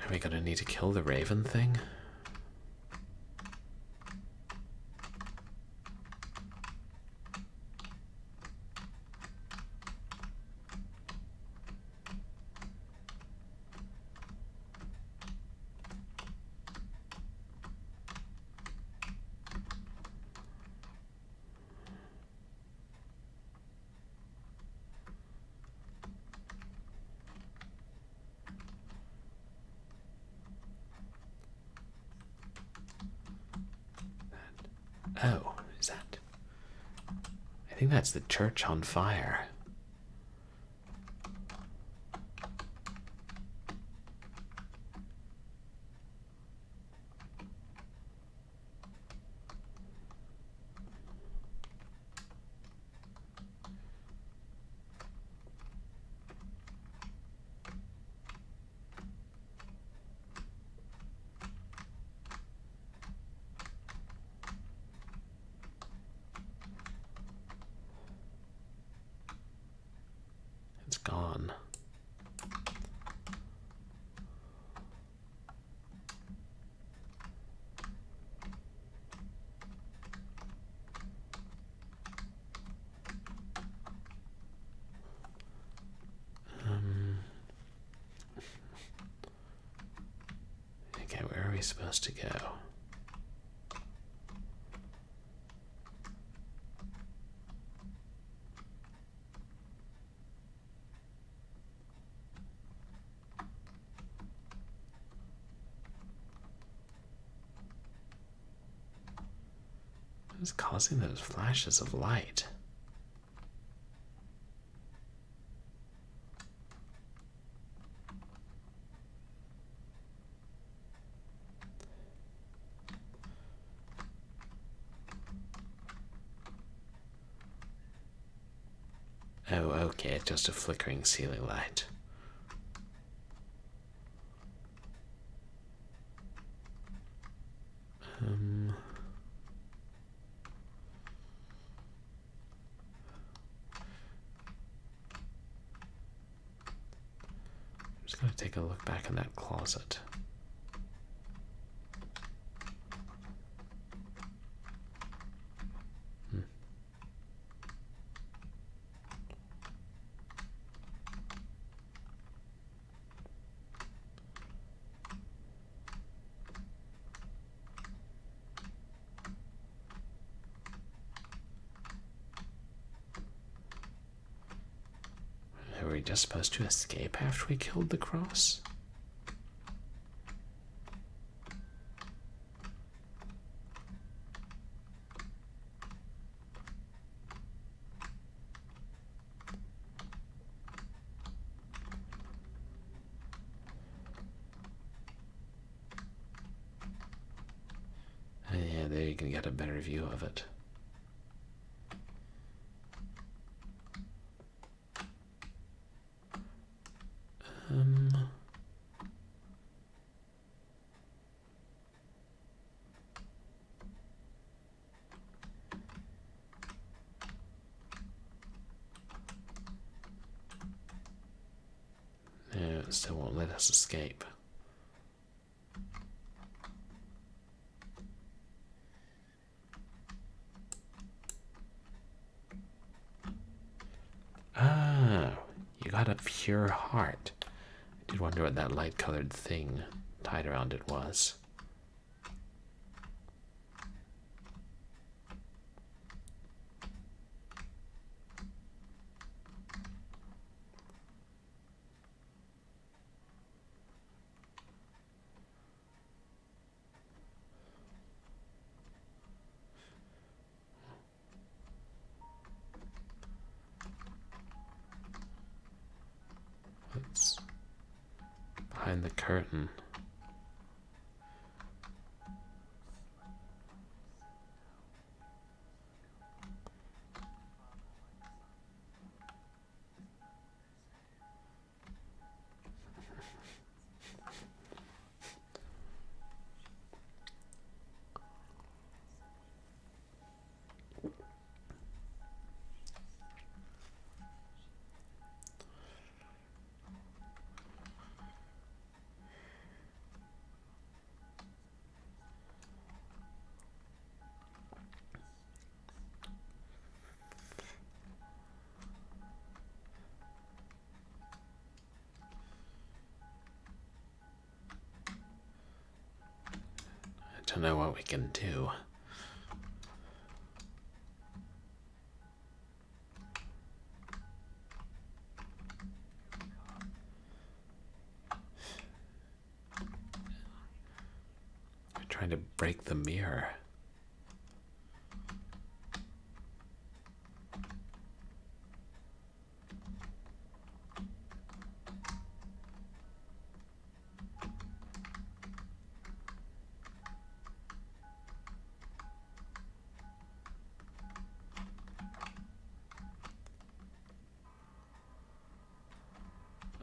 Are we gonna need to kill the raven thing? Oh, is that? I think that's the church on fire. It's gone. Okay, where are we supposed to go? What is causing those flashes of light? Oh, okay, it's just a flickering ceiling light. I'm just going to take a look back in that closet. Were we just supposed to escape after we killed the cross? Yeah, there you can get a better view of it. No, it still won't let us escape. Ah, you got a pure heart. I did wonder what that light-colored thing tied around it was. What's behind the curtain? I don't know what we can do. We're trying to break the mirror.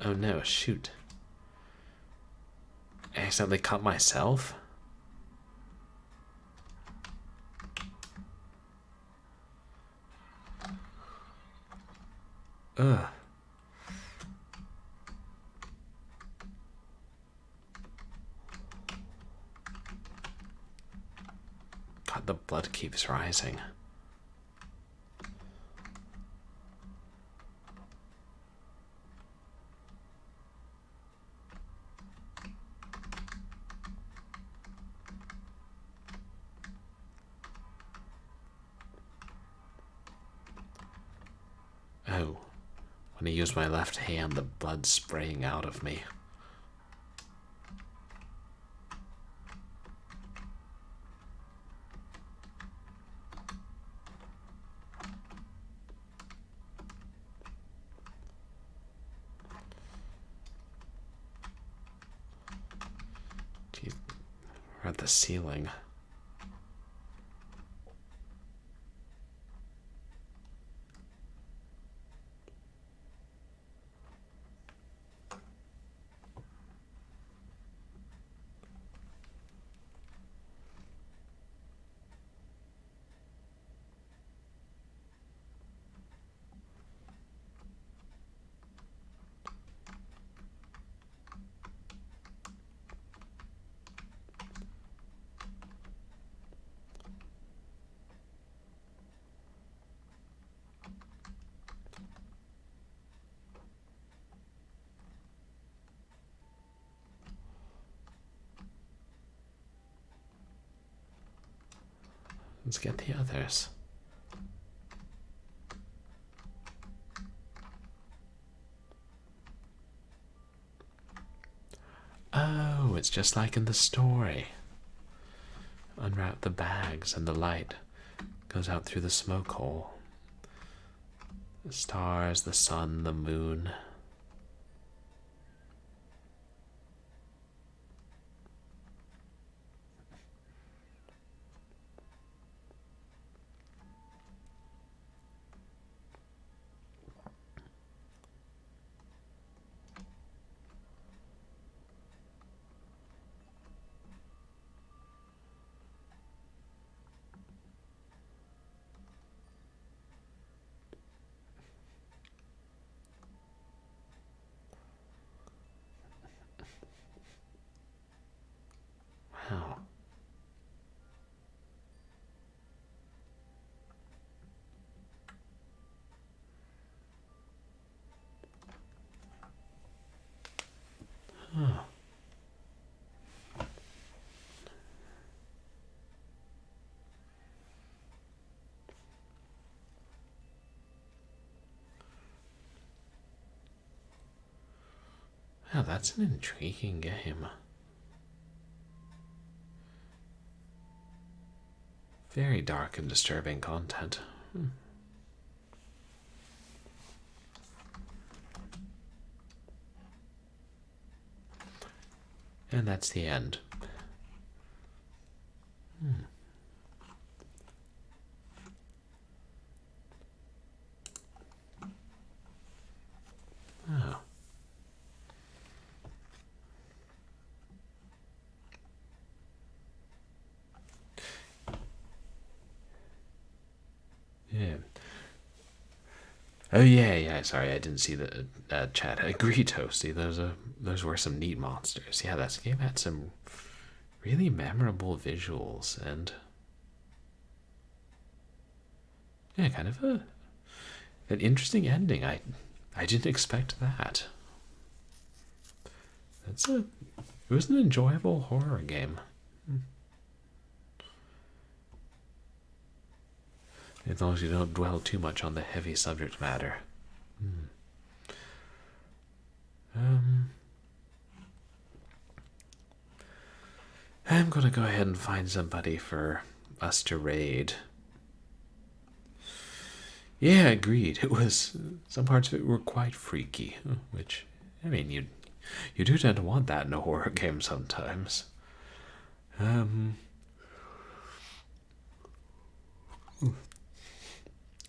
Oh no, shoot. I accidentally cut myself? Ugh. God, the blood keeps rising. Oh, when I use my left hand, the blood's spraying out of me. Jeez, we're at the ceiling. Let's get the others. Oh, it's just like in the story. Unwrap the bags and the light goes out through the smoke hole. The stars, the sun, the moon. Wow. Huh. Wow, that's an intriguing game. Very dark and disturbing content. And that's the end. Oh. Yeah. Oh yeah. Sorry, I didn't see the chat. I agree, Toasty. Those were some neat monsters. Yeah, that game had some really memorable visuals and yeah, kind of an interesting ending. I didn't expect that. It was an enjoyable horror game. As long as you don't dwell too much on the heavy subject matter. I'm gonna go ahead and find somebody for us to raid. Yeah, agreed. It was some parts of it were quite freaky, which I mean you do tend to want that in a horror game sometimes.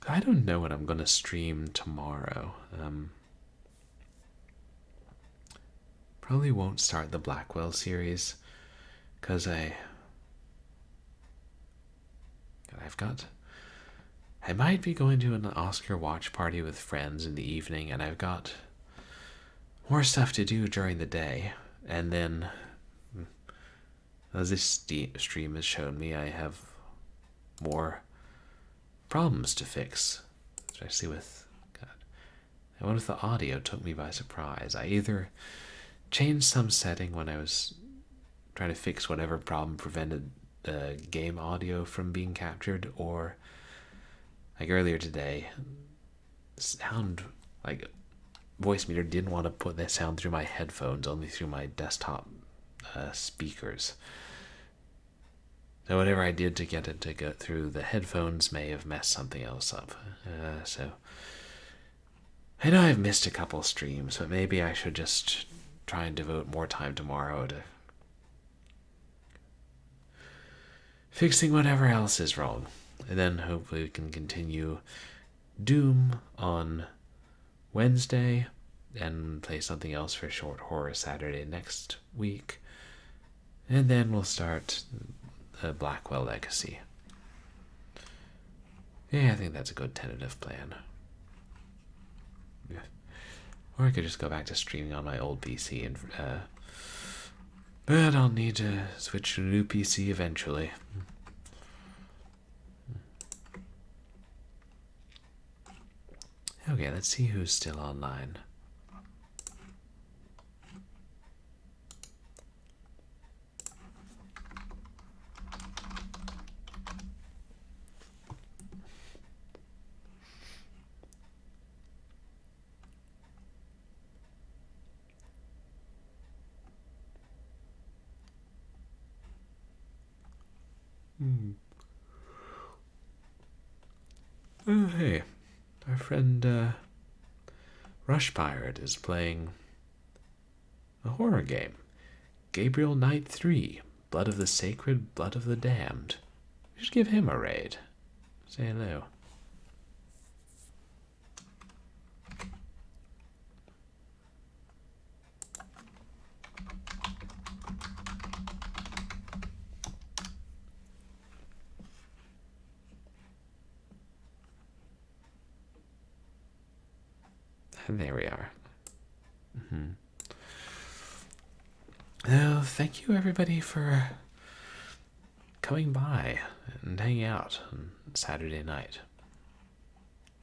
I don't know what I'm gonna stream tomorrow. probably won't start the Blackwell series because I might be going to an Oscar watch party with friends in the evening, and I've got more stuff to do during the day. And then, as this stream has shown me, I have more problems to fix, especially with God. And what if the audio took me by surprise? I either changed some setting when I was trying to fix whatever problem prevented the game audio from being captured, or like earlier today, sound like Voicemeeter didn't want to put that sound through my headphones, only through my desktop speakers. So whatever I did to get it to go through the headphones may have messed something else up. So I know I've missed a couple streams, but maybe I should just try and devote more time tomorrow to fixing whatever else is wrong. And then hopefully we can continue Doom on Wednesday and play something else for Short Horror Saturday next week. And then we'll start the Blackwell Legacy. Yeah, I think that's a good tentative plan. Yeah. Or I could just go back to streaming on my old PC, and but I'll need to switch to a new PC eventually. Okay, let's see who's still online. Oh, hey. Our friend Rush Pirate is playing a horror game. Gabriel Knight 3, Blood of the Sacred, Blood of the Damned. We should give him a raid. Say hello. And there we are. Well, thank you everybody for coming by and hanging out on Saturday night.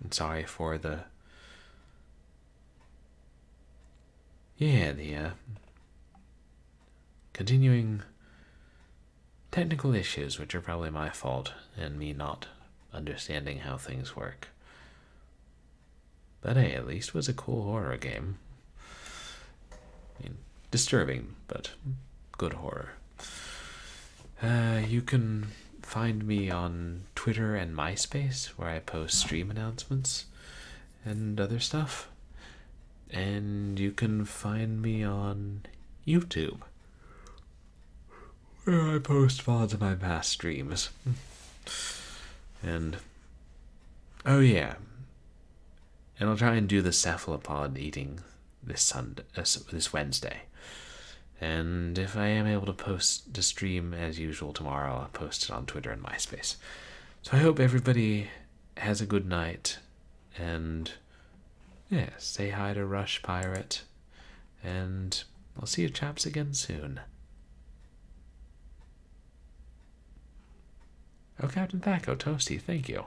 And sorry for the continuing technical issues, which are probably my fault and me not understanding how things work. But hey, at least it was a cool horror game. I mean, disturbing, but good horror. You can find me on Twitter and MySpace, where I post stream announcements and other stuff. And you can find me on YouTube, where I post VODs of my past streams. And, oh yeah, and I'll try and do the cephalopod eating this Wednesday. And if I am able to post the stream as usual tomorrow, I'll post it on Twitter and MySpace. So I hope everybody has a good night. And yeah, say hi to Rush Pirate. And I'll see you chaps again soon. Oh, Captain Thaco, Toasty, thank you.